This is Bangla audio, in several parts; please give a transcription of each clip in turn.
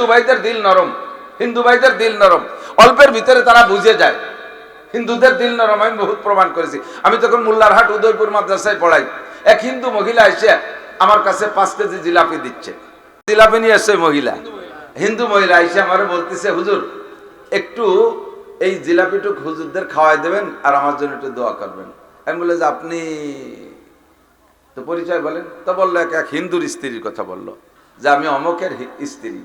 হিন্দু ভাইদের দিল নরম, হিন্দু ভাইদের দিল নরম, অল্পের ভিতরে তারা বুঝে যায়। হিন্দুদের দিল নরম আমি বহুত প্রমাণ করেছি। আমি তখন মোল্লারহাট উদয়পুর মাদ্রাসায় পড়াই, এক হিন্দু মহিলা এসে আমার কাছে 5 কেজি জিলাপি দিচ্ছে। জিলাপি নিয়ে এসছে মহিলা, হিন্দু মহিলা এসে আমার বলতেছে, হুজুর একটু এই জিলাপিটুক হুজুরদের খাওয়াই দেবেন আর আমার জন্য একটু দোয়া করবেন। আমি বলে যে আপনি তো পরিচয় বলেন। তো বললো এক হিন্দুর স্ত্রীর কথা বললো যে আমি অমকের স্ত্রী।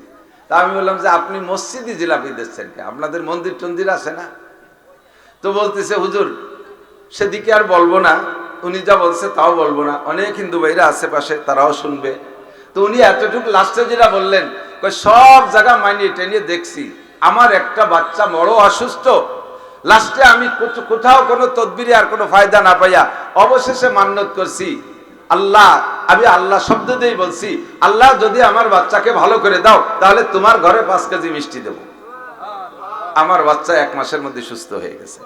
তা আমি বললাম যে আপনি মসজিদে জিলাপি দিচ্ছেন কে, আপনাদের মন্দির টন্দির আছে না? তো বলতেছে হুজুর সেদিকে আর বলবো না, উনি যা বলছে তাও বলবো না, অনেক হিন্দু ভাইরা আশেপাশে তারাও শুনবে। তো উনি এতটুকু লাস্টে যেটা বললেন, সব জায়গা মাইনে টেনে দেখছি, আমার একটা বাচ্চা বড় অসুস্থ, লাস্টে আমি কোথাও কোনো তদবিরে আর কোনো ফায়দা না পাইয়া অবশেষে মান্যত করছি, আল্লাহ, আমি আল্লাহ শব্দ দিয়েই বলছি, আল্লাহ যদি আমার বাচ্চাকে ভালো করে দাও তাহলে তোমার ঘরে 5 কেজি মিষ্টি দেবো। আমার বাচ্চা 1 মাসের মধ্যে সুস্থ হয়ে গেছে।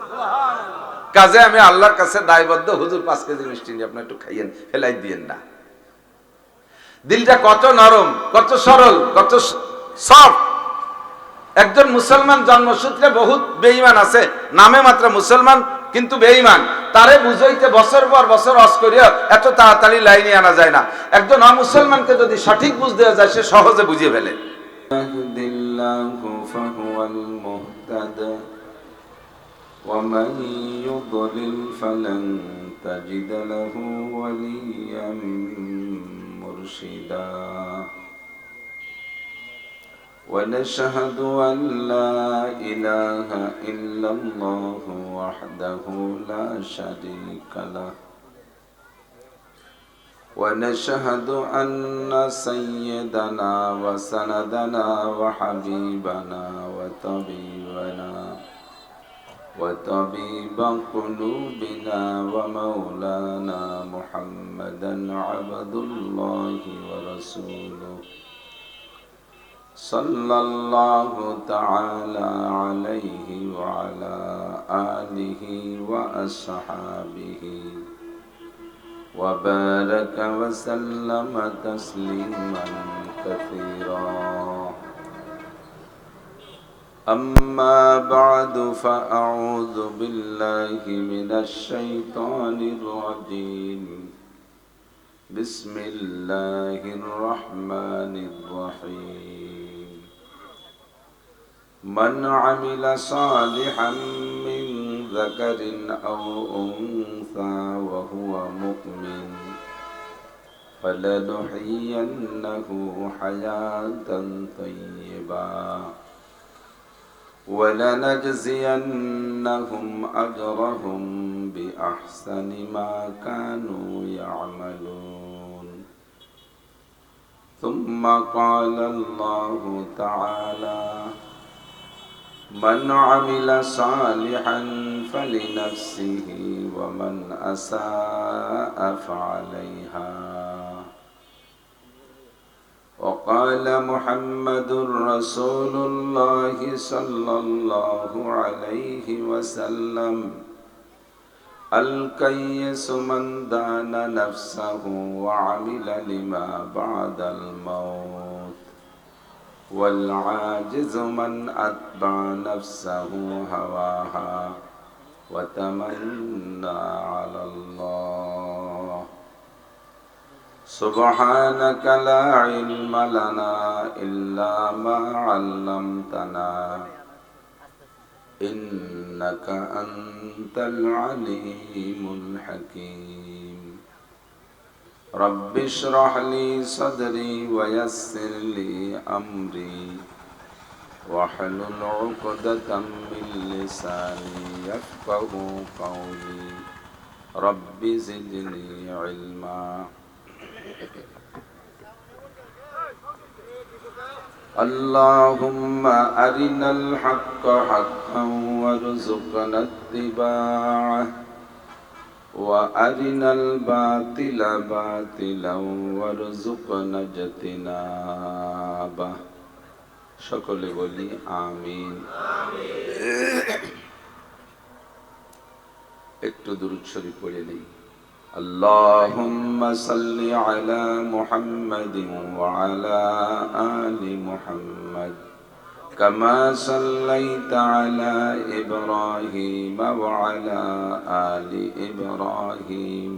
কাজে আমি আল্লাহর কাছে দায়বদ্ধ, হুজুর 5 কেজি মিষ্টি নিয়ে আপনি একটু খাইয়েন, ফেলাই দিয়েন না। দিলটা কত নরম, কত সরল, কত সফট। একজন মুসলমান জন্মসূত্রে বহুত বেঈমান আছে, নামে মাত্র মুসলমান কিন্তু বেঈমান, তারে বুঝাইতে বছর পর বছর অস করিয়া এত তাড়াতাড়ি লাইনে আনা যায় না। একজন অমুসলমানকে যদি সঠিক বুঝ দেওয়া যায় সে সহজে বুঝিয়ে ফেলে। ومن يضلل فلن تجد له وليا مرشدا ونشهد أن لا إله إلا الله وحده لا شريك له ونشهد أن سيدنا وسندنا وحبيبنا وطبيب قلوبنا ومولانا محمدا عبد الله ورسوله صلى الله تعالى عليه وعلى آله وأصحابه وبارك وسلم تسليما كثيرا. أما بعد فأعوذ بالله من الشيطان الرجيم. بسم الله الرحمن الرحيم. من عمل صالحا من ذكر أو أنثى وهو مؤمن فلنحيينه حياة طيبة ولنجزينهم أجرهم بأحسن ما كانوا يعملون. ثم قال الله تعالى: من عمل صالحا فلنفسه ومن أساء فعليها. وقال محمد رسول الله صلى الله عليه وسلم: الكيس من دان نفسه وعمل لما بعد الموت والعاجز من أتبع نفسه هواها وتمنى على الله. سبحانك لا علم لنا إلا ما علمتنا إنك أنت العليم الحكيم. رب اشرح لي صدري ويسر لي أمري واحلل عقدة من لساني يفقه قولي. رب زدني علما. اللهم أرنا الحق حقا وارزقنا اتباعه وأرنا الباطل باطلا وارزقنا اجتنابه. সকলে বলি আমিন। একটু দুরূদ শরীফ পড়ে নেই। اللهم صل على محمد وعلى آل محمد كما صليت على إبراهيم وعلى آل إبراهيم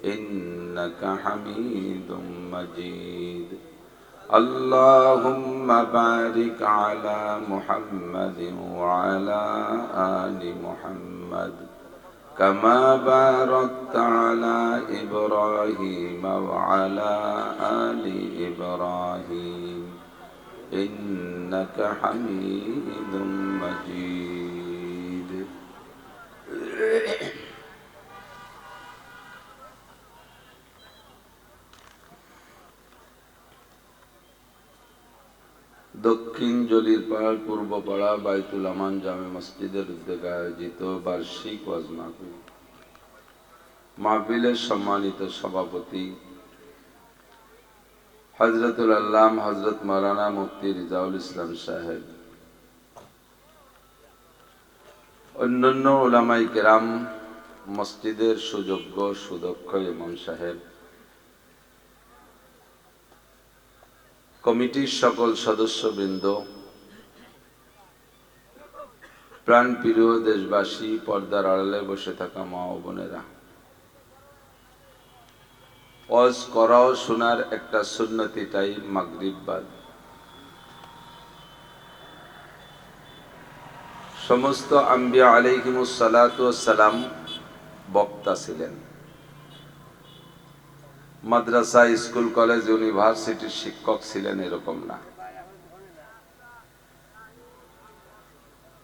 إنك حميد مجيد اللهم بارك على محمد وعلى آل محمد كما باركت على إبراهيم وعلى آل إبراهيم إنك حميد مجيد দক্ষিণ জলিরপাড় পূর্বপাড়া বাইতুল আমান জামে মসজিদের উদ্যোগে আয়োজিত বার্ষিক ওয়াজ মাহফিল। মাহফিলের সম্মানিত সভাপতি হযরতুল আল্লাম হযরত মাওলানা মুফতি রিজাউল ইসলাম সাহেব, অন্যান্য উলামায়ে কেরাম, মসজিদের সুযোগ্য সুদক্ষ ইমাম সাহেব, কমিটির সকল সদস্যবৃন্দ, প্রাণপ্রিয় দেশবাসী, পর্দার আড়ালে বসে থাকা মা ও বোনেরা, ওয়াজ করা ও শোনার একটা সুন্নতি টাইম মাগরিব বাদ। সমস্ত আম্বিয়া আলাইহিমুস সালাতু ওয়াস সালাম বক্তা ছিলেন। মাদ্রাসা, স্কুল, কলেজ, ইউনিভার্সিটির শিক্ষক ছিলেন এরকম না।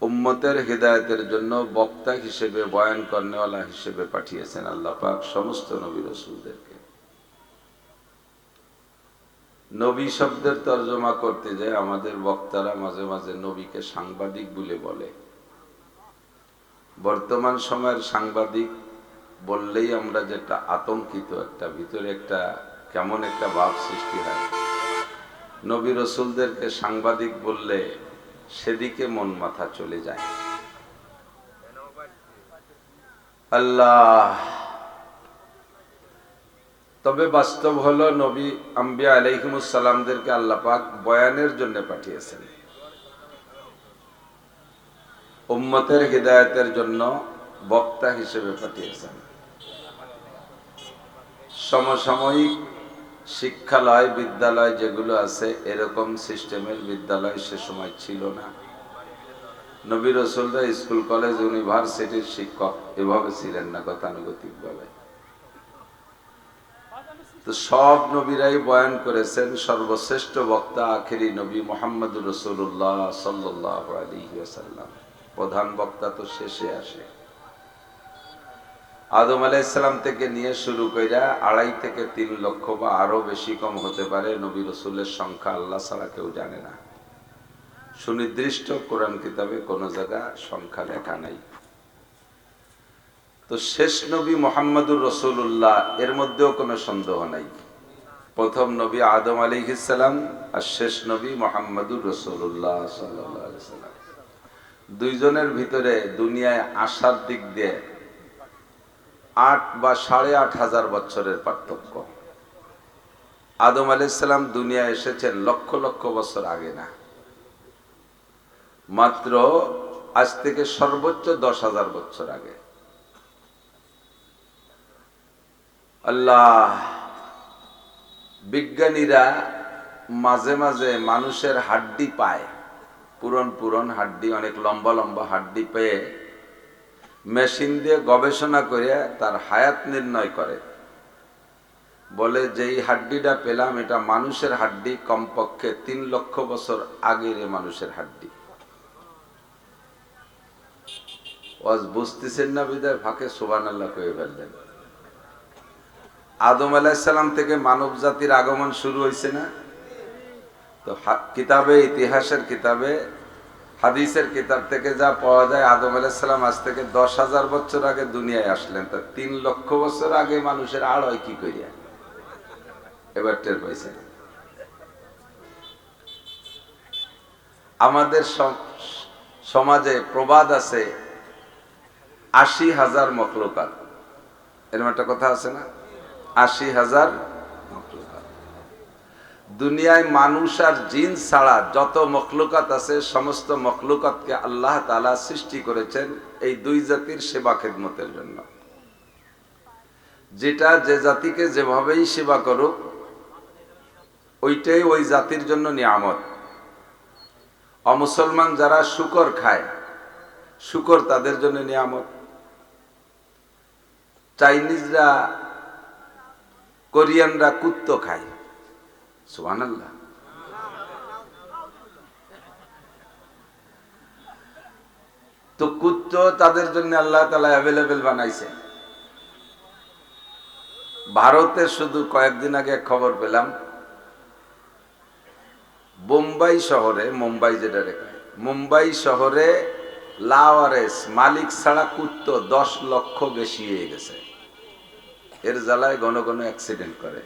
উম্মতের হিদায়াতের জন্য বক্তা হিসেবে, বয়ান করনেওয়ালা হিসেবে পাঠিয়েছেন আল্লাহ পাক সমস্ত নবী রাসূলদেরকে। নবী শব্দের তর্জমা করতে যায় আমাদের বক্তারা মাঝে মাঝে নবীকে সাংবাদিক বলে বলে। বর্তমান সময়ের সাংবাদিক বললেই আমরা যেটা আতঙ্কিত, একটা ভিতরে একটা কেমন একটা ভাব সৃষ্টি হয়। নবী রাসূলদেরকে সাংবাদিক বললে সেদিকে মন মাথা চলে যায়। আল্লাহ, তবে বাস্তব হলো নবী আম্বিয়া আলাইহিমুস সালামদেরকে আল্লাহ পাক বয়ানের জন্য পাঠিয়েছেন, উম্মতের হিদায়াতের জন্য বক্তা হিসেবে পাঠিয়েছেন। সমসাময়িক শিক্ষালয়, বিদ্যালয় যেগুলো আছে, এরকম সিস্টেমের বিদ্যালয় সে সময় ছিল না। নবী রাসূলরা স্কুল, কলেজ, ইউনিভার্সিটির শিক্ষক এভাবে ছিলেন না, গতানুগতিক ভাবে। তো সব নবীরাই বয়ান করেছেন। সর্বশ্রেষ্ঠ বক্তা আখেরি নবী মুহাম্মদুর রাসূলুল্লাহ সাল্লাল্লাহু আলাইহি ওয়াসাল্লাম। প্রধান বক্তা তো শেষে আসে। আদম আলাইহিস সালাম থেকে নিয়ে শুরু কইরা 2.5 থেকে 3 লক্ষ বা আরো বেশি কম হতে পারে নবী রাসূলের সংখ্যা আল্লাহ ছাড়া কেউ জানে না। সুনির্দিষ্ট কোরআন কিতাবে কোন জায়গা সংখ্যা লেখা নাই। তো শেষ নবী মুহাম্মদুর রাসূলুল্লাহ, এর মধ্যেও কোনো সন্দেহ নাই। প্রথম নবী আদম আলাইহিস সালাম আর শেষ নবী মুহাম্মদুর রাসূলুল্লাহ সাল্লাল্লাহু আলাইহি ওয়াসাল্লাম। দুইজনের ভিতরে দুনিয়ায় আসার দিক দিয়ে 8 বা 8,500 বছরের পার্থক্য। আদম আলাইহিস সালাম দুনিয়ায় এসেছেন লক্ষ লক্ষ বছর আগে না, মাত্র আজ থেকে সর্বোচ্চ 10,000 বছর আগে। আল্লাহ, বিজ্ঞানীরা মাঝে মাঝে মানুষের হাড্ডি পায়, পুরন হাড্ডি, অনেক লম্বা লম্বা হাড্ডি পেয়ে মেশিন দিয়ে গবেষণা করে তার হায়াত নির্ণয় করে। বলে যেই হাড্ডিটা পেলাম এটা মানুষের হাড্ডি, কমপক্ষে 3 লক্ষ বছর আগের মানুষের হাড্ডি। ওয়াজ বুঝতেছেন না বিদায় ফাঁকে সুবহানাল্লাহ কয়ে ফেললেন। আদম আলাইহিস সালাম থেকে মানব জাতির আগমন শুরু হয়েছে না? তো কিতাবে, ইতিহাসের কিতাবে, হাদিসের কিতাব থেকে যা পাওয়া যায়, আদম আলাইহিস সালাম আজ থেকে 10,000 বছর আগে দুনিয়ায় আসলেন। তা 3 লক্ষ বছর আগে মানুষের আড় হয় কি করিয়া? এবার টের পাইছেন? আমাদের সমাজে প্রবাদ আছে 80,000 মখলুকাত। এরকম একটা কথা আছে না, ৮০,০০০ মখলুকাত। দুনিয়ায় মানুষ আর জিন ছাড়া যত মখলুকাত আছে সমস্ত মখলুকাতকে আল্লাহ তাআলা সৃষ্টি করেছেন এই দুই জাতির সেবা খেদমতের জন্য। যেটা যে জাতিকে যেভাবেই সেবা করুক ওইটাই ওই জাতির জন্য নিয়ামত। অমুসলমান যারা শুকর খায়, শুকর তাদের জন্য নিয়ামত। চাইনিজরা, কোরিয়ানরা কুত্তো খায়, সুবহানাল্লাহ। তো কুত্তো তাদের জন্য আল্লাহ তাআলা অ্যাভেলেবেল বানাইছে। ভারতে শুধু কয়েকদিন আগে খবর পেলাম, বোম্বাই শহরে, মুম্বাই যেটা রেখে, মুম্বাই শহরে লাওয়ারেস মালিক ছাড়া কুত্তো 10 লক্ষ বেশি হয়ে গেছে। এর জ্বালায় ঘন ঘন অ্যাক্সিডেন্ট করে।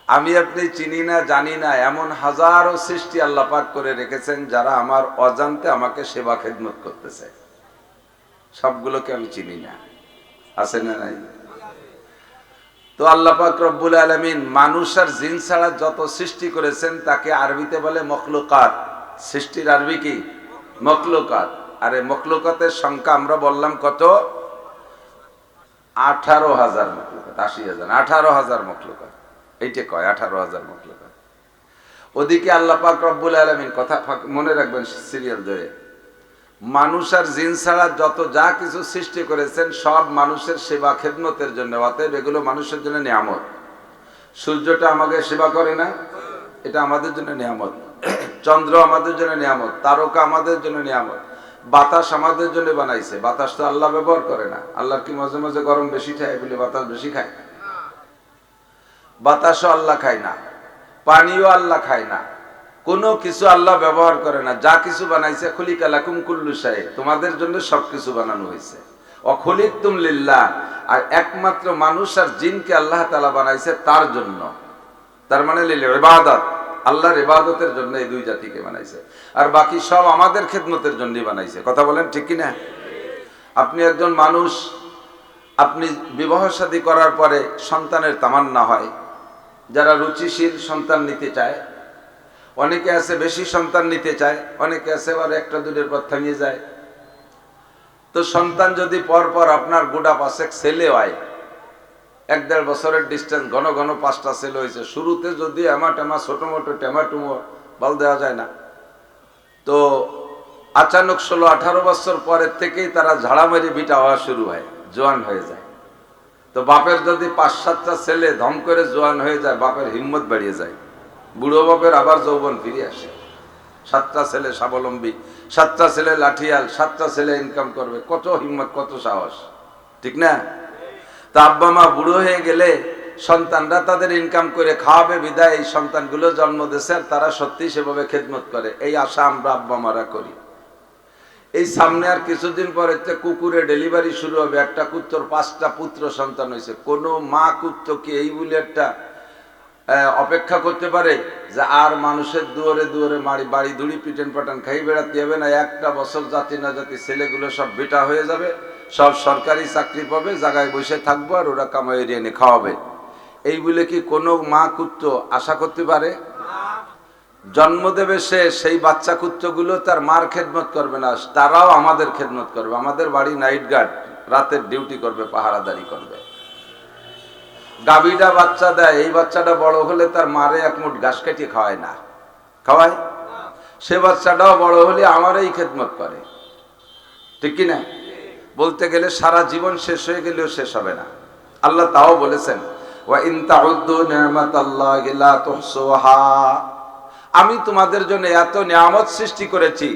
আমি আপনি চিনি না, জানি না, এমন হাজারো সৃষ্টি আল্লাহ পাক করে রেখেছেন যারা আমার অজান্তে আমাকে সেবা খেদমত করতেছে। সবগুলোকে আমি চিনি না, আছে না নাই? তো আল্লাহ পাক রব্বুল আলামিন মানুষ আর জিন ছাড়া যত সৃষ্টি করেছেন তাকে আরবিতে বলে মখলুকাত। সৃষ্টির আরবি কি? মখলুকাত। আর এই মখলুকাতের সংখ্যা আমরা বললাম কত? 18,000 মখলুকাত। 80,000, 18,000 মখলুকাত। এইটা কয় 18,000 মখলুকাত। ওদিকে আল্লাহ পাক রব্বুল আলামিন, কথা মনে রাখবেন সিরিয়াল ধরে, মানুষ আর জিন ছাড়া যত যা কিছু সৃষ্টি করেছেন সব মানুষের সেবা খেদমতের জন্য। অতএব এগুলো মানুষের জন্য নিয়ামত। সূর্যটা আমাকে সেবা করে না, এটা আমাদের জন্য নিয়ামত। চন্দ্র আমাদের জন্য নিয়ামত, তারকা আমাদের জন্য নিয়ামত। বাতাস আমাদের জন্য বানাইছে, বাতাস তো আল্লাহ ব্যবহার করে না। আল্লাহর কি মাঝে মাঝে গরম বেশি খায় বলে বাতাস বেশি খায়? বাতাসও আল্লাহ খায় না, পানিও আল্লাহ খায় না, কোনো কিছু আল্লাহ ব্যবহার করে না। যা কিছু বানাইছে খুলিকা লাকুম কুল্লু শাই, তোমাদের জন্য সবকিছু বানানো হয়েছে। অখলিকতুম লিল্লাহ, আর একমাত্র মানুষ আর জিনকে আল্লাহ তাআলা বানাইছে তার জন্য। তার মানে লিল ইবাদত, আল্লাহর ইবাদতের জন্য এই দুই জাতিকে বানাইছে। আর বাকি সব আমাদের খেদমতের জন্যই বানাইছে। কথা বলেন ঠিক কি না? আপনি একজন মানুষ, আপনি বিবাহ শাদী করার পরে সন্তানের তামান্না হয়। যারা রুচিশীল সন্তান নিতে চায়, অনেকে আছে বেশি সন্তান নিতে চায়, অনেকে আছে আবার একটা দুটোর পর থামিয়ে যায়। তো সন্তান যদি পরপর আপনার গোটা 5 ছেলে হয়, 1-1.5 বছরের ডিস্টেন্স, ঘন ঘন 5টা ছেলে হয়েছে, শুরুতে যদি টেমা ছোট মোটো টেমাটুমো বল দেওয়া যায় না, তো আচানক 16-18 বছর পরের থেকেই তারা ঝাড়ামারি বিটা হওয়া শুরু হয়, জোয়ান হয়ে যায়। তো বাপের যদি 5-7টা ছেলে ধম করে জোয়ান হয়ে যায়, বাপের হিম্মত বাড়িয়ে যায়। বুড়ো বাপের আবার যৌবন ফিরে আসে। 7টা ছেলে স্বাবলম্বী, 7টা ছেলে লাঠিয়াল, 7টা ছেলে ইনকাম করবে, কত হিম্মত, কত সাহস, ঠিক না? তা আব্বা মা বুড়ো হয়ে গেলে সন্তানরা তাদের ইনকাম করে খাওয়াবে বিদায় এই সন্তানগুলো জন্ম দিয়েছে, আর তারা সত্যি সেভাবে খেদমত করে, এই আশা আমরা আব্বা মারা করি। এই সামনে আর কিছুদিন পরে কুকুরে ডেলিভারি শুরু হবে। একটা কুত্তর 5টা পুত্র সন্তান হয়েছে। কোন মা কুত্ত কি এই বলে একটা অপেক্ষা করতে পারে যে আর মানুষের দুয়ারে দুয়ারে বাড়ি ধুড়ি পিটেন পাটান খাই বেড়াতে হবে না? 1টা বছর জাতি না জাতি ছেলেগুলো সব বেটা হয়ে যাবে, সব সরকারি চাকরি পাবে, জায়গায় বসে থাকবো আর ওরা কামাই এনে খাওয়াবে। এই বলে কি কোনো মা কুত্ত আশা করতে পারে? জন্ম দেবে সে, সেই বাচ্চা কুত্তগুলো তার মার খেদমত করবে না, তারাও আমাদের খেদমত করবে। আমাদের বাড়ি নাইট গার্ড, রাতের ডিউটি করবে, পাহারাদারি করবে। গাভীটা বাচ্চা দেয়, এই বাচ্চাটা বড় হলে তার মারে 1 মুঠ ঘাস কেটে খাওয়ায় না, খাওয়ায়? সে বাচ্চাটাও বড় হলে আমারই খেদমত করে, ঠিক কি না? বলতে গেলে সারা জীবন শেষ হয়ে গেলেও শেষ হবে না। আল্লাহ তাও বলেছেন, ওয়া ইন তাউদ্দু নি'মাতাল্লাহি লা তুহসুহা, আমি তোমাদের জন্য এত নিয়ামত সৃষ্টি করেছি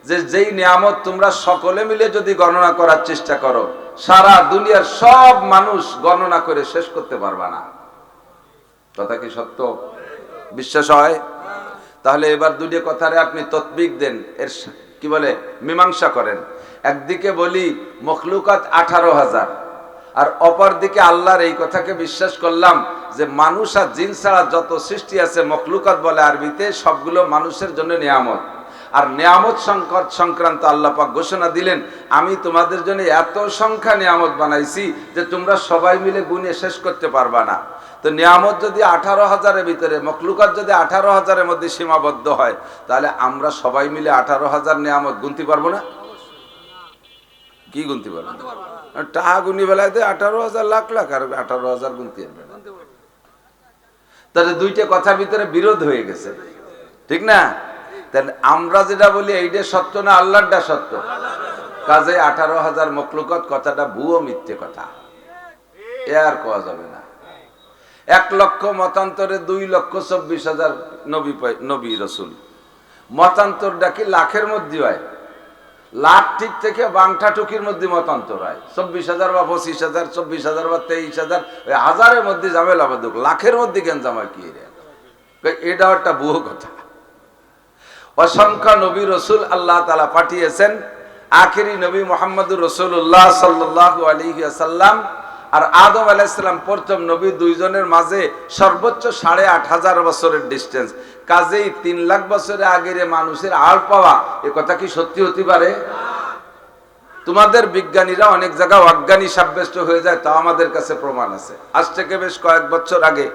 যে যেই নিয়ামত তোমরা সকলে মিলে যদি গণনা করার চেষ্টা করো, সারা দুনিয়ার সব মানুষ গণনা করে শেষ করতে পারবা না। কথা কি সত্য? বিশ্বাস হয়? তাহলে এবার দুটো কথারে আপনি ততবিক দেন, এর কি বলে মীমাংসা করেন। একদিকে বলি মখলুকাত 18,000, আর অপর দিকে আল্লাহর এই কথাকে বিশ্বাস করলাম যে মানুষ আর জিন ছাড়া যত সৃষ্টি আছে মখলুকাত বলে আরবিতে, সবগুলো মানুষের জন্য নিয়ামত। আর নিয়ামত সংক্রান্ত আল্লাহ পাক ঘোষণা দিলেন, আমি তোমাদের জন্য এত সংখ্যা নিয়ামত বানাইছি যে তোমরা সবাই মিলে গুণে শেষ করতে পারবা না। তো নিয়ামত যদি 18,000-এর ভিতরে, মখলুকাত যদি 18,000-এর মধ্যে সীমাবদ্ধ হয়, তাহলে আমরা সবাই মিলে 18,000 নিয়ামত গুনতে পারবো না? কি গুনতে পারবো? টাকা গুনি বেলায় 18,000 লাখ লাখ, আর 18,000 গুনতে পারবে না। তাহলে দুইটা কথার ভিতরে বিরোধ হয়ে গেছে, ঠিক না? তাহলে আমরা যেটা বলি এইটা সত্য না আল্লাহটা সত্য? কাজে 18,000 মখলুকাত কথাটা ভুয়ো মিথ্যে কথা, এ আর কোয়া যাবে না। 1 লক্ষ মতান্তরে 2,24,000 নবী রসুল। মতান্তরটা কি লাখের মধ্যে হয়? লাখ ঠিক থেকে বাংটা টুকির মধ্যে মতান্তর হয়। 24,000 বা 25,000, 24,000 বা 23,000, ওই হাজারের মধ্যে ঝামেলা বাধুক, লাখের মধ্যে কেন জামা কি? এটা একটা ভুয়ো কথা। অসংখ্য নবী রসুল আল্লাহ তাআলা পাঠিয়েছেন। আখেরি নবী মুহাম্মদুর রাসূলুল্লাহ সাল্লাল্লাহু আলাইহি ওয়াসাল্লাম আর আদম আলাইহিস সালাম প্রথম নবী, দুইজনের মাঝে সর্বোচ্চ 8,500 বছরের ডিস্টেন্স। কাজেই 3 লাখ বছরের আগের মানুষের আড় পাওয়া, এ কথা কি সত্যি হতে পারে? তোমাদের বিজ্ঞানীরা অনেক জায়গায় অজ্ঞানী সাব্যস্ত হয়ে যায়, তা আমাদের কাছে প্রমাণ আছে। আজ থেকে বেশ কয়েক বছর আগে,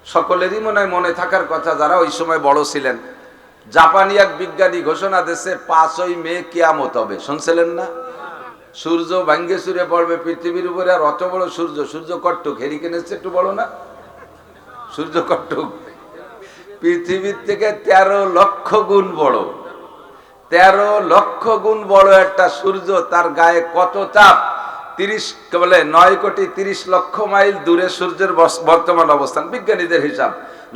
সকলেরই মনে থাকার কথা যারা ওই সময় বড় ছিলেন, জাপানি এক বিজ্ঞানী ঘোষণা দিয়েছে 5ই মে কিয়ামত হবে। শুনছিলেন না? সূর্য ভাঙ্গে চুরে পড়বে পৃথিবীর উপরে। আর অত বড় সূর্য, সূর্য কট্টুক, হেরিকেনের চেয়ে একটু বড় না? সূর্য কট্টুক, পৃথিবীর থেকে 13 লক্ষ গুণ বড়। 13 লক্ষ গুণ বড় একটা সূর্য, তার গায়ে কত তাপ! 9,30 লক্ষ মাইল দূরে সূর্যের বর্তমান অবস্থান, বিজ্ঞানীদের হিসাব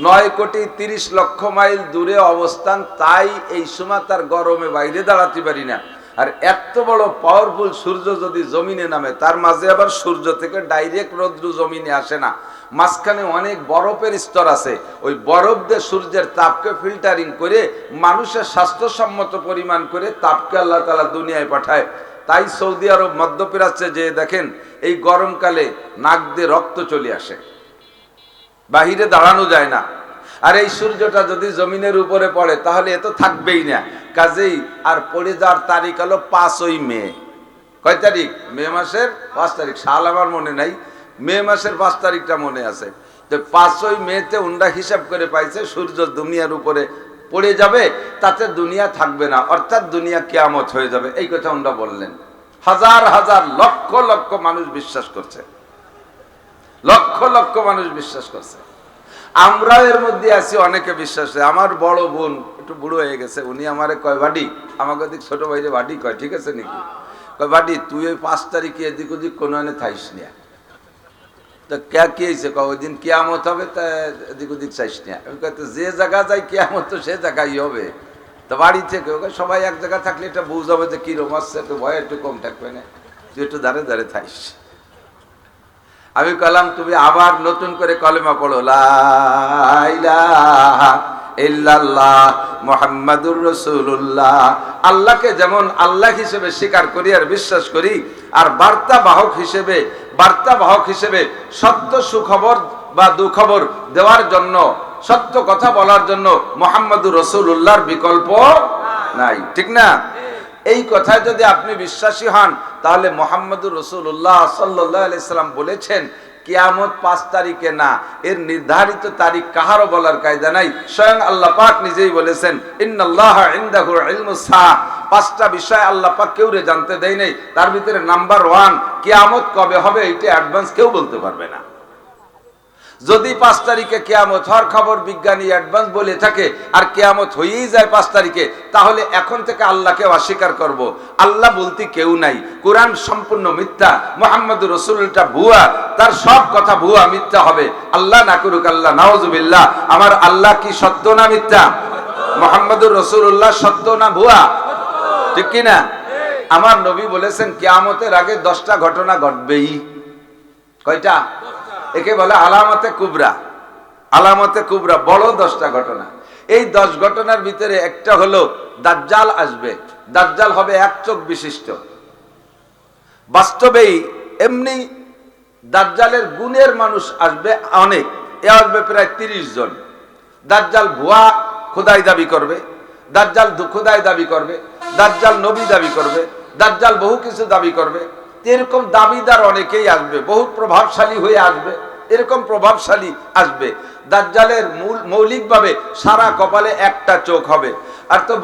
9,30 লক্ষ মাইল দূরে অবস্থান। তাই এই সময় তার গরমে বাইরে দাঁড়াতে পারি না। আর এত বড় পাওয়ারফুল সূর্য যদি জমিনে নামে, তার মাঝে আবার সূর্য থেকে ডাইরেক্ট রৌদ্র জমিনে আসে না, মাঝখানে অনেক বরফের স্তর আছে। ওই বরফ দিয়ে সূর্যের তাপকে ফিল্টারিং করে মানুষের স্বাস্থ্যসম্মত পরিমাণ করে তাপকে আল্লাহ তাআলা দুনিয়ায় পাঠায়। তাই সৌদি আরব, মধ্যপ্রাচ্যে যে দেখেন, এই গরমকালে নাক দিয়ে রক্ত চলে আসে, বাহিরে দাঁড়ানো যায় না। আর এই সূর্যটা যদি জমিনের উপরে পড়ে তাহলে এ তো থাকবেই না। কাজেই আর পড়ে যাওয়ার তারিখ হলো 5ই মে। কয় তারিখ? মে মাসের 5 তারিখ। সাল আমার মনে নাই, মে মাসের 5 তারিখটা মনে আছে। তো 5ই মেতে উন্ডা হিসাব করে পাইছে সূর্য দুনিয়ার উপরে পড়ে যাবে, তাতে দুনিয়া থাকবে না, অর্থাৎ দুনিয়া কিয়ামত হয়ে যাবে। এই কথা উন্ডা বললেন। হাজার হাজার লক্ষ লক্ষ মানুষ বিশ্বাস করছে, লক্ষ লক্ষ মানুষ বিশ্বাস করছে। আমরা এর মধ্যে আছি, অনেকে বিশ্বাস করে। আমার বড় বোন একটু বুড়ো হয়ে গেছে, উনি আমারে কয়, বাড়ি, আমাকে দিক ছোট ভাইরে বাড়ি কয়, ঠিক আছে নাকি? কয়, বাড়ি তুই ওই 5 তারিখে এদিক ওদিক কোনো আনে থাইস না। তো কি হয়েছে? ওই দিন কিয়ামত হবে, তা এদিক ওদিক চাইস না। যে জায়গা যাই কিয়ামত তো সে জায়গায় হবে। তো বাড়ি থেকে সবাই এক জায়গা থাকলে এটা বুঝ হবে যে কিরম আসছে, একটু ভয় একটু কম থাকবে না, তুই একটু দাঁড়ে দাঁড়ে থাইস। আমি কলাম, তুমি আবার নতুন করে কলেমা পড়ো, লা ইলাহা ইল্লাল্লাহ মুহাম্মাদুর রাসূলুল্লাহ। আল্লাহকে যেমন আল্লাহ হিসেবে স্বীকার করি আর বিশ্বাস করি, আর বার্তাবাহক হিসেবে সত্য সুখবর বা দুখবর দেওয়ার জন্য, সত্য কথা বলার জন্য মুহাম্মাদুর রাসূলুল্লাহর বিকল্প নাই, ঠিক না? এই কথায় যদি আপনি বিশ্বাসী হন, তাহলে মুহাম্মাদুর রাসূলুল্লাহ সাল্লাল্লাহু আলাইহি সাল্লাম বলেছেন কিয়ামত 5 তারিখে না, এর নির্ধারিত তারিখ কাহারও বলার কায়দা নাই। স্বয়ং আল্লাহ পাক নিজেই বলেছেন, ইন্নাল্লাহা ইনদাহু ইলমুস সাআ। 5টা বিষয় আল্লাহ পাক কেউরে জানতে দেয় নাই। তার ভিতরে নাম্বার 1, কিয়ামত কবে হবে এটা অ্যাডভান্স কেউ বলতে পারবে না। যদি 5 তারিখে কিয়ামত হওয়ার খবর বিজ্ঞানী অ্যাডভান্স বলে থাকে, আর কিয়ামত হয়েই যায় 5 তারিখে, তাহলে এখন থেকে আল্লাহকে অস্বীকার করব। আল্লাহ বলতে কেউ নাই, কোরআন সম্পূর্ণ মিথ্যা, মুহাম্মদুর রাসূলুল্লাহটা ভুয়া, তার সব কথা ভুয়া মিথ্যা হবে। আল্লাহ না করুক, আল্লাহ নাউজুবিল্লাহ। আমার আল্লাহ কি সত্য না মিথ্যা? মুহাম্মদুর রাসূলুল্লাহ সত্য না ভুয়া? ঠিক কি না? আমার নবী বলেছেন কিয়ামতের আগে 10টা ঘটনা ঘটবেই। কয়টা? একে বলে আলামতে কুবরা। আলামতে কুবরা, বড় 10টা ঘটনা। এই 10 ঘটনার ভিতরে একটা হলো দাজ্জাল আসবে। দাজ্জাল হবে এক চোখ বিশিষ্ট। বাস্তবেই এমনি দাজ্জালের গুণের মানুষ আসবে অনেক, এ আসবে প্রায় 30 জন। দাজ্জাল ভুয়া খোদাই দাবি করবে, দাজ্জাল খোদাই দাবি করবে, দাজ্জাল নবী দাবি করবে, দাজ্জাল বহু কিছু দাবি করবে। এরকম দাবিদার অনেকেই আসবে, বহুত প্রভাবশালী হয়ে আসবে, এরকম প্রভাবশালী আসবে। দাজ্জালের মৌলিকভাবে সারা কপালে একটা চোখ হবে। আর তো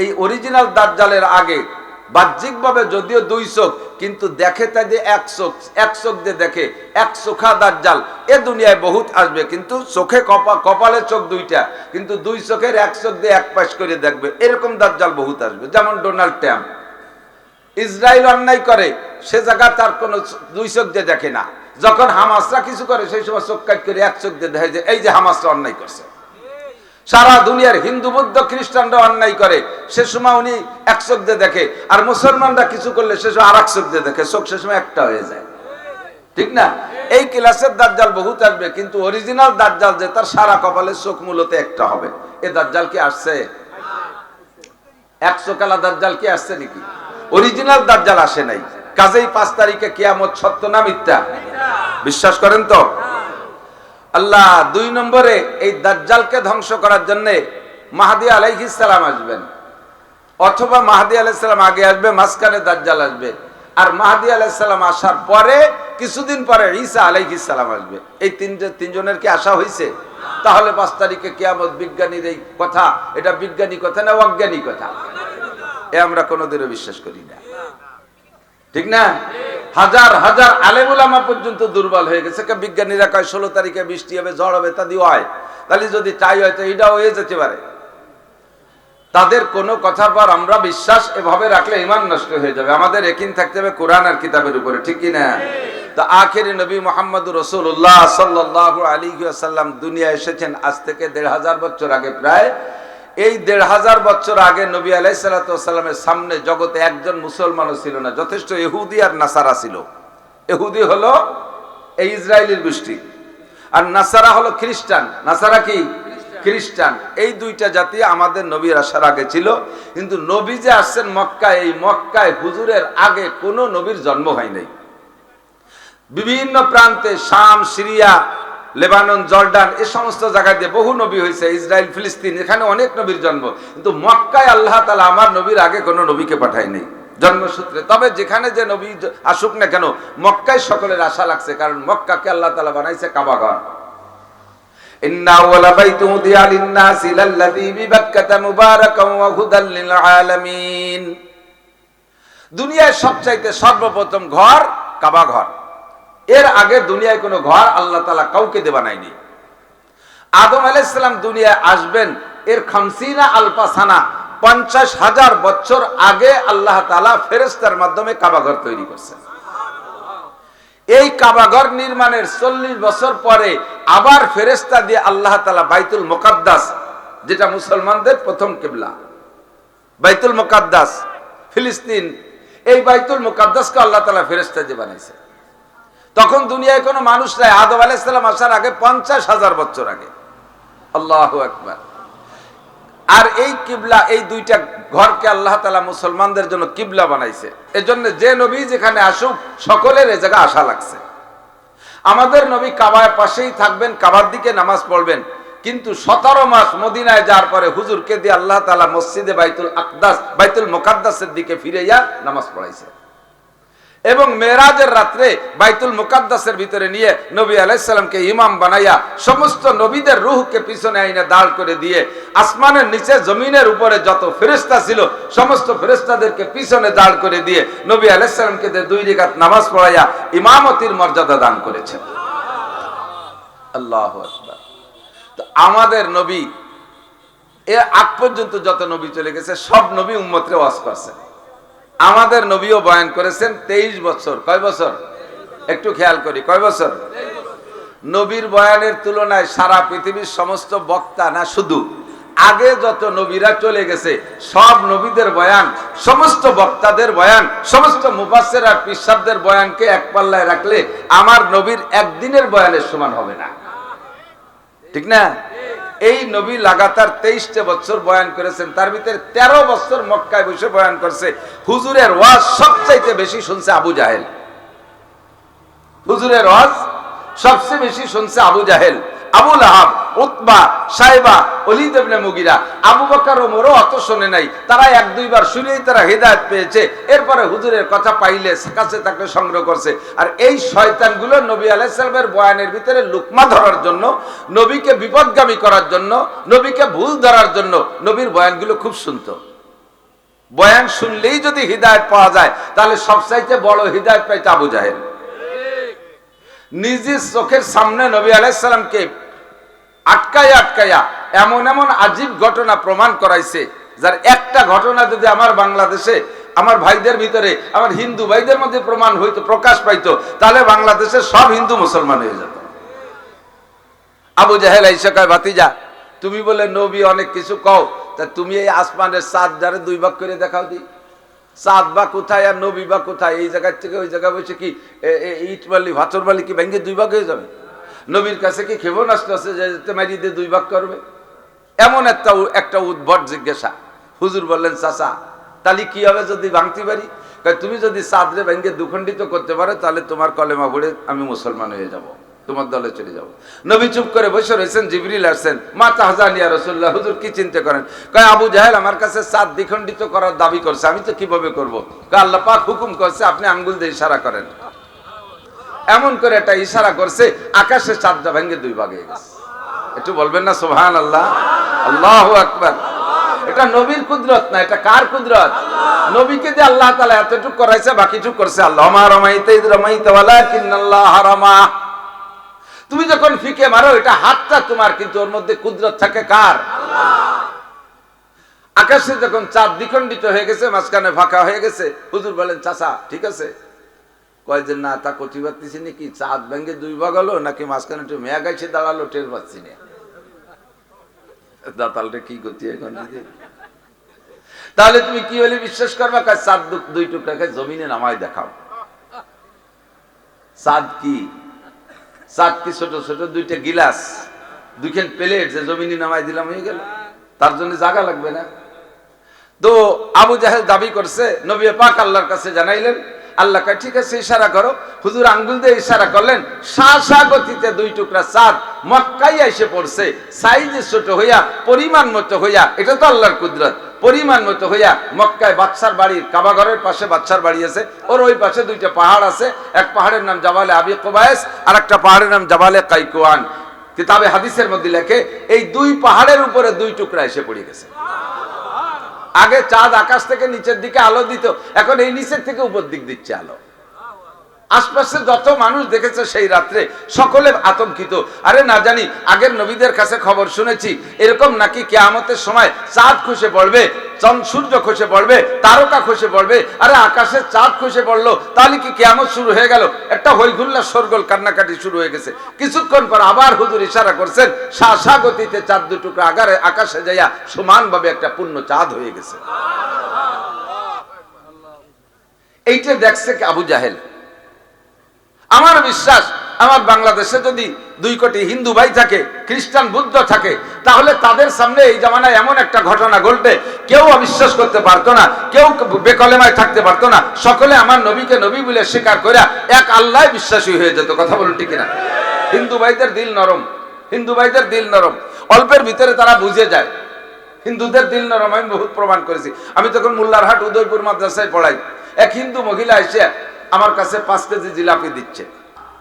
এই অরিজিনাল দাজ্জালের আগে বাহ্যিকভাবে যদিও দুই চোখ, কিন্তু দেখে তাই যে এক চোখ দিয়ে দেখে, এক চোখা দাজ্জাল এ দুনিয়ায় বহুত আসবে, কিন্তু চোখে কপালে চোখ দুইটা, কিন্তু দুই চোখের এক চোখ দিয়ে এক পাশ করে দেখবে, এরকম দাজ্জাল বহুত আসবে। যেমন ডোনাল্ড ট্রাম্প, ইসরায়েল অন্যায় করে সে জায়গা তার কোনো দুই চোখ দিয়ে দেখে না, যখন হামাসরা কিছু করে সেই সময় চোখ কাট করে এক চোখ দিয়ে দেখে যে এই যে হামাসরা অন্যায় করছে। সারা দুনিয়ার হিন্দু বৌদ্ধ খ্রিস্টানরা অন্যায় করে সে সময় উনি এক চোখ দিয়ে দেখে, আর মুসলমানরা কিছু করলে সে সময় আর এক চোখ দিয়ে দেখে, চোখ সে সময় একটা হয়ে যায়, ঠিক না? এই ক্লাসের দাজ্জাল বহুত আসবে, কিন্তু অরিজিনাল দাজ্জাল যে তার সারা কপালে চোখ মূলত একটা হবে। এ দাজ্জাল কি আসছে? এক চোখালা দাজ্জাল কি আসছে নাকি? অরিজিনাল দাজ্জাল আসে নাই। কাজেই 5 তারিখে কিয়ামত সত্য না মিথ্যা? বিশ্বাস করেন তো? আল্লাহ 2 নম্বরে এই দাজ্জালকে ধ্বংস করার জন্য মাহদী আলাইহিস সালাম আসবেন, অথবা মাহদী আলাইহিস সালাম আগে আসবে, মাঝখানে দাজ্জাল আসবে, আর মাহদী আলাইহিস সালাম আসার পরে কিছুদিন পরে ঈসা আলাইহিস সালাম আসবে। এই তিনজনের কি আশা হয়েছে? তাহলে 5 তারিখে কিয়ামত বিজ্ঞানীর এই কথা, এটা বিজ্ঞানী কথা না অজ্ঞানী কথা? এ আমরা কোনোদিনও বিশ্বাস করি না, ঠিক না? হাজার হাজার আলেম উলামা পর্যন্ত দুর্বল হয়ে গেছে। বিজ্ঞানীরা কয় 16 তারিখে বৃষ্টি হবে, ঝড় হবে, তা দিয়ে হয়, তাহলে যদি তাই হয় তো এটাও হয়ে যেতে পারে। তাদের কোনো কথার পর আমরা বিশ্বাস এভাবে রাখলে ঈমান নষ্ট হয়ে যাবে। আমাদের ইয়াকিন থাকতে হবে কোরআন আর কিতাবের উপরে, ঠিক কি না? তো আখেরি নবী মুহাম্মদুর রাসূলুল্লাহ সাল্লাল্লাহু আলাইহি ওয়াসাল্লাম দুনিয়া এসেছেন আজ থেকে 1500 বছর আগে। প্রায় এই 1500 বছর আগে নবী আলাইহিস সালাতু ওয়াসাল্লামের সামনে জগতে একজন মুসলমানও ছিল না, যথেষ্ট ইহুদি আর নাসারা ছিল। ইহুদি হলো এই ইসরায়েলের গোষ্ঠী, আর নাসারা হলো খ্রিস্টান। নাসারা কি? খ্রিস্টান। এই দুইটা জাতি আমাদের নবীর আসার আগে ছিল। কিন্তু নবী যে আসছেন মক্কায়, এই মক্কায় হুজুরের আগে কোনো নবীর জন্ম হয় নাই। বিভিন্ন প্রান্তে শাম, সিরিয়া, লেবানন, জর্ডান এ সমস্ত জায়গায় দিয়ে বহু নবী হয়েছে, ইসরায়েল, ফিলিস্তিন, এখানে অনেক নবীর জন্ম, কিন্তু মক্কায় আল্লাহ তাআলা আমার নবীর আগে কোনো নবীকে পাঠায়নি জন্মসূত্রে। তবে যেখানে যে নবী আসুক না কেন, মক্কায় সকলের আশা লাগছে, কারণ মক্কাকে আল্লাহ তাআলা বানাইছে কাবাঘর। ইন্না আওয়ালা বাইতুন উদিয়া লিন-নাসি লাল্লাযী বিবাক্কাতা মুবারাকান ওয়া হুদাল লিল আলামিন। দুনিয়ার সবচাইতে সর্বপ্রথম ঘর কাবাঘর। এর আগে দুনিয়ায় কোনো ঘর আল্লাহ তাআলা কাউকে বানায়নি। আদম আলাইহিস সালাম দুনিয়ায় আসবেন এর 50 আলফা সানা, 50,000 বছর আগে আল্লাহ তাআলা ফেরেশতার মাধ্যমে কাবাঘর তৈরি করছেন। এই কাবাঘর নির্মাণের 40 বছর পরে আবার ফেরেশতা দিয়ে আল্লাহ তাআলা বাইতুল মুকাদ্দাস, যেটা মুসলমানদের প্রথম কিবলা, বাইতুল মুকাদ্দাস ফিলিস্তিন, এই বাইতুল মুকাদ্দাসকে আল্লাহ তাআলা ফেরেশতা দিয়ে বানাইছে। তখন দুনিয়ায় কোনো মানুষ নাই, আদম আলাইহিস সালাম আসার আগে 50,000 বছর আগে। আল্লাহু আকবার। আর এই কিবলা, এই দুইটা ঘরকে আল্লাহ তাআলা মুসলমানদের জন্য কিবলা বানাইছে। এজন্য যে নবী যেখানে আসুক সকলের এই জায়গা আশা লাগছে। আমাদের নবী কাবার পাশেই থাকবেন, কাবার দিকে নামাজ পড়বেন, কিন্তু 17 মাস মদিনায় যাওয়ার পরে হুজুরকে দিয়ে আল্লাহ তাআলা মসজিদে বাইতুল আকদাস, বাইতুল মুকাদ্দাসের দিকে ফিরাইয়া নামাজ পড়াইছে। এবং মেরাজের রাত্রে বাইতুল মুকাদ্দাসের ভিতরে নিয়ে নবী আলাইহিস সালামকে ইমাম বানাইয়া সমস্ত নবীদের রূহকে পিছনে আইনা দাঁড় করে দিয়ে আসমানের নিচে জমিনের উপরে যত ফেরেশতা ছিল সমস্ত ফেরেশতাদেরকে পিছনে দাঁড় করে দিয়ে নবী আলাইহিস সালামকে 2 রাকাত নামাজ পড়াইয়া ইমামতির মর্যাদা দান করেছেন। আল্লাহু আকবার। তো আমাদের নবী এর আগ পর্যন্ত যত নবী চলে গেছে সব নবী উম্মতকে ওয়াজ করছেন। আমাদের নবীও বয়ান করেছেন 23 বছর। কয় বছর? একটু খেয়াল করি, কয় বছর? নবীর বয়ানের তুলনায় সারা পৃথিবীর সমস্ত বক্তা না, শুধু আগে যত নবীরা চলে গেছে সব নবীদের বয়ান, সমস্ত বক্তাদের বয়ান, সমস্ত মুফাসসির আর পিসাবদের বয়ানকে এক পাল্লায় রাখলে আমার নবীর একদিনের বয়ানের সমান হবে না, ঠিক না? এই নবী লাগাতার 23টা বছর বয়ান করেছেন, তার ভিতরে 13 বছর মক্কায় বসে বয়ান করছে। হুজুরের ওয়াজ সবচাইতে বেশি শুনছে আবু জাহেল। হুজুরের ওয়াজ সবচেয়ে বেশি শুনছে আবু জাহেল, আবু লাহাব, উতবা, সাইবা, ওলীদ ইবনে মুগিরা, আবু বকর, ওমরও অত শোনে নাই। তারা এক দুইবার শুনেই তারা হেদায়েত পেয়েছে। এরপরে হুজুরের কথা পাইলে কাছে তাকে সংগ্রহ করছে। আর এই শয়তানগুলো নবী আলাইহিস সালামের বয়ানের ভিতরে লুকমা ধরার জন্য, নবীকে বিপদগামী করার জন্য, নবীকে ভুল ধরার জন্য নবীর বয়ানগুলো খুব শুনতো। বয়ান শুনলেই যদি হিদায়াত পাওয়া যায়, তাহলে সবচাইতে বড় হিদায়াত পাইতো আবু জাহেল। নিজের চোখের সামনে নবী আলাইহিস সালামকে আটকায়া এমন এমন আজীব ঘটনা প্রমাণ করাইছে, যার একটা ঘটনা যদি আমার বাংলাদেশে, আমার ভাইদের ভিতরে, আমার হিন্দু ভাইদের মধ্যে প্রমাণ হইতো, প্রকাশ পাইতো, তাহলে বাংলাদেশের সব হিন্দু মুসলমান হয়ে যেত। আবু জাহেল আইসা কয়, ভাতিজা তুমি বলে নবী অনেক কিছু কও, তা তুমি এই আসমানের চাঁদ যারে দুই ভাগ করে দেখাও দি। চাঁদ বা কোথায় আর নবী বা কোথায়? এই জায়গার থেকে ওই জায়গায় বসে কি ইট বালি ভাতর বালি কি ভেঙে দুই ভাগ হয়ে যাবে? নবীর কাছে কি ক্ষেপণাস্ত্র আছে যে মারি দিয়ে দুই ভাগ করবে? এমন একটা উদ্ভট জিজ্ঞাসা। হুজুর বললেন, চাচা তাহলে কি হবে যদি ভাঙতে পারি? তুমি যদি চাঁদরে ভেঙে দুখণ্ডিত করতে পারো, তাহলে তোমার কলেমা পড়ে আমি মুসলমান হয়ে যাব, তোমার দলে চলে যাব। নবী চুপ করে বসে রয়েছেন। জিবরিল আসছেন, মা তাহজান ইয়া রাসূলুল্লাহ, হুজুর কি চিন্তা করেন? কয়, আবু জাহেল আমার কাছে চাঁদ দ্বিখণ্ডিত করার দাবি করছে, আমি তো কিভাবে করব? কয়, আল্লাহ পাক হুকুম করছে, আপনি আঙ্গুল দিয়ে ইশারা করেন। এমন করে একটা ইশারা করছে, আকাশে চাঁদটা ভেঙে দুই ভাগ হয়ে গেছে। একটু বলবেন না সুবহানাল্লাহ? আল্লাহু আকবার। এটা নবীর কুদরত না, এটা কার কুদরত? নবীকে দিয়ে আল্লাহ তাআলা এতটুকু করাইছে, বাকিটুকু করছে আল্লাহ। মা রামাইতা ইয রামাইতা ওয়ালাকিন্নাল্লাহ রামা। তুমি যখন ফিকে মারো, এটা হাতটা তোমার, কিন্তু ওর মধ্যে কুদরত থাকে কার? আকাশে যখন চাঁদ দ্বিখণ্ডিত হয়ে গেছে, মাঝখানে ফাঁকা হয়ে গেছে, হুজুর বলেন, চাচা ঠিক আছে? কয় যে না, তা করতে পারতেছি নাকি? চাঁদ ভেঙে দুই ভাগ হলো নাকি মাঝখানে একটু মেঘ এসে দাঁড়ালো, টের পাচ্ছি না। দাতালটা কি করতে এখন? তাহলে তুমি কি বলে বিশ্বাস করবা? কাজ চাঁদ দুই টুকরাকে জমিনে নামায় দেখাও। চাঁদ কি? চাঁদ কি ছোট ছোট দুইটা গিলাস, দুইখান প্লেট যে জমিনে নামাই দিলাম হয়ে গেল? তার জন্য জায়গা লাগবে না? তো আবু জাহেল দাবি করছে, নবী পাক আল্লাহর কাছে জানাইলেন। আল্লাহ কয়, ঠিক আছে ইশারা করো। হুজুর আঙ্গুল দিয়ে ইশারা করলেন, শাসা গতিতে দুই টুকরা চাঁদ মক্কায় এসে পড়ছে, সাইজে ছোট হইয়া, পরিমাণ মতো হইয়া। এটা তো আল্লাহর কুদরত। পরিমাণ মতো হইয়া মক্কায় বাদশার বাড়ির, কাবা ঘরের পাশে বাদশার বাড়ি আছে, ওর ওই পাশে দুইটা পাহাড় আছে। এক পাহাড়ের নাম জাবালে আবি কুবাইস, আর একটা পাহাড়ের নাম জাবালে কাইকুয়ান। কিতাবে হাদিসের মধ্যে লেখে, এই দুই পাহাড়ের উপরে দুই টুকরা এসে পড়ে গেছে। আগে চাঁদ আকাশ থেকে নিচের দিকে আলো দিত, এখন এই নিচের থেকে উপর দিক দিচ্ছে আলো। আশপাশে যত মানুষ দেখেছে সেই রাত্রে সকলে আতঙ্কিত। আরে না জানি আগের নবীদের কাছে খবর শুনেছি এরকম নাকি কিয়ামতের সময় চাঁদ খসে পড়বে, সূর্য খসে পড়বে, তারকা খসে পড়বে। আরে আকাশে চাঁদ খসে পড়লো, তাহলে কি কিয়ামত শুরু হয়ে গেল? একটা হইহুল্লা শোরগোল, কান্নাকাটি শুরু হয়ে গেছে। কিছুক্ষণ পর আবার হুজুর ইশারা করছেন, শাসা গতিতে চাঁদ দুটুকরা আকাশে যাইয়া সমানভাবে একটা পূর্ণ চাঁদ হয়ে গেছে। এইটা দেখছে কি আবু জাহেল। আমার বিশ্বাস, আমার বাংলাদেশে যদি 2 কোটি হিন্দু ভাই থাকে, খ্রিস্টান বুদ্ধ থাকে, তাহলে তাদের সামনে এই জামানায় এমন একটা ঘটনা ঘটবে, কেউ অবিশ্বাস করতে পারতো না, কেউ বেকলেমায় থাকতে পারতো না। সকলে আমার নবীকে নবী বলে স্বীকার করে এক আল্লাহ বিশ্বাসী হয়ে যেত। কথা বলুন ঠিক কিনা? হিন্দু ভাইদের দিল নরম, হিন্দু ভাইদের দিল নরম, অল্পের ভিতরে তারা বুঝে যায়। হিন্দুদের দিল নরম আমি বহুত প্রমাণ করেছি। আমি তখন মোল্লারহাট উদয়পুর মাদ্রাসায় পড়াই, এক হিন্দু মহিলা এসে আমার কাছে 5 কেজি জিলাপি দিচ্ছে।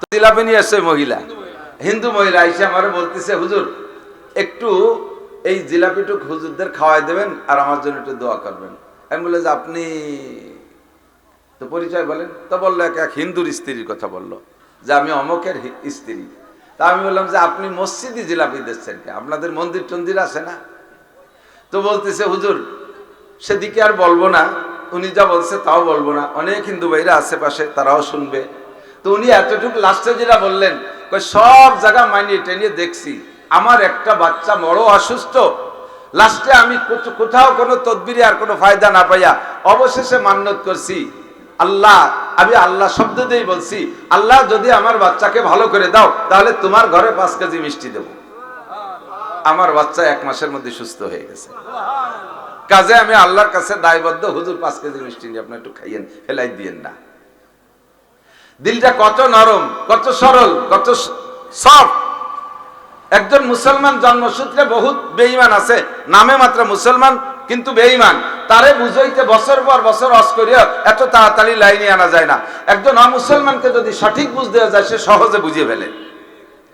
তো জিলাপি নিয়ে আসছে মহিলা, হিন্দু মহিলা এসে আমার বলতেছে, হুজুর একটু এই জিলাপিটুক হুজুরদের খাওয়াই দেবেন আর আমার জন্য একটু দোয়া করবেন। আমি বললাম যে আপনি তো পরিচয় বলেন। তো বললো এক হিন্দুর স্ত্রীর কথা বললো, যে আমি অমকের স্ত্রী। তা আমি বললাম যে আপনি মসজিদে জিলাপি দিচ্ছেন কে? আপনাদের মন্দির টন্দির আছে না? তো বলতেছে, হুজুর সেদিকে আর বলবো না, উনি যা বলছে তাও বলবো না, অনেক হিন্দু ভাইরা আশেপাশে তারাও শুনবে। তো উনি এতটুকু লাস্টে যেটা বললেন, সব জায়গা মাইনে টেনে দেখছি, আমার একটা বাচ্চা বড় অসুস্থ, লাস্টে আমি কোথাও কোনো তদবিরে আর কোনো ফায়দা না পাইয়া অবশেষে মান্যত করছি, আল্লাহ, আমি আল্লাহ শব্দ দিয়েই বলছি, আল্লাহ যদি আমার বাচ্চাকে ভালো করে দাও তাহলে তোমার ঘরে 5 কেজি মিষ্টি দেব। আমার বাচ্চা 1 মাসের মধ্যে সুস্থ হয়ে গেছে। কাজে আমি আল্লাহর কাছে দায়বদ্ধ, হুজুর 5 কেজি মিষ্টি নিয়ে আপনি একটু খাইয়েন, ফেলাই দিয়েন না। দিলটা কত নরম, কত সরল, কত সফট। একজন মুসলমান জন্মসূত্রে বহুত বেঈমান আছে, নামে মাত্র মুসলমান কিন্তু বেঈমান, তারে বুঝাইতে বছর পর বছর অস করিয়া এত তাড়াতাড়ি লাইনে আনা যায় না। একজন অমুসলমানকে যদি সঠিক বুঝ দেওয়া যায় সে সহজে বুঝিয়ে ফেলে।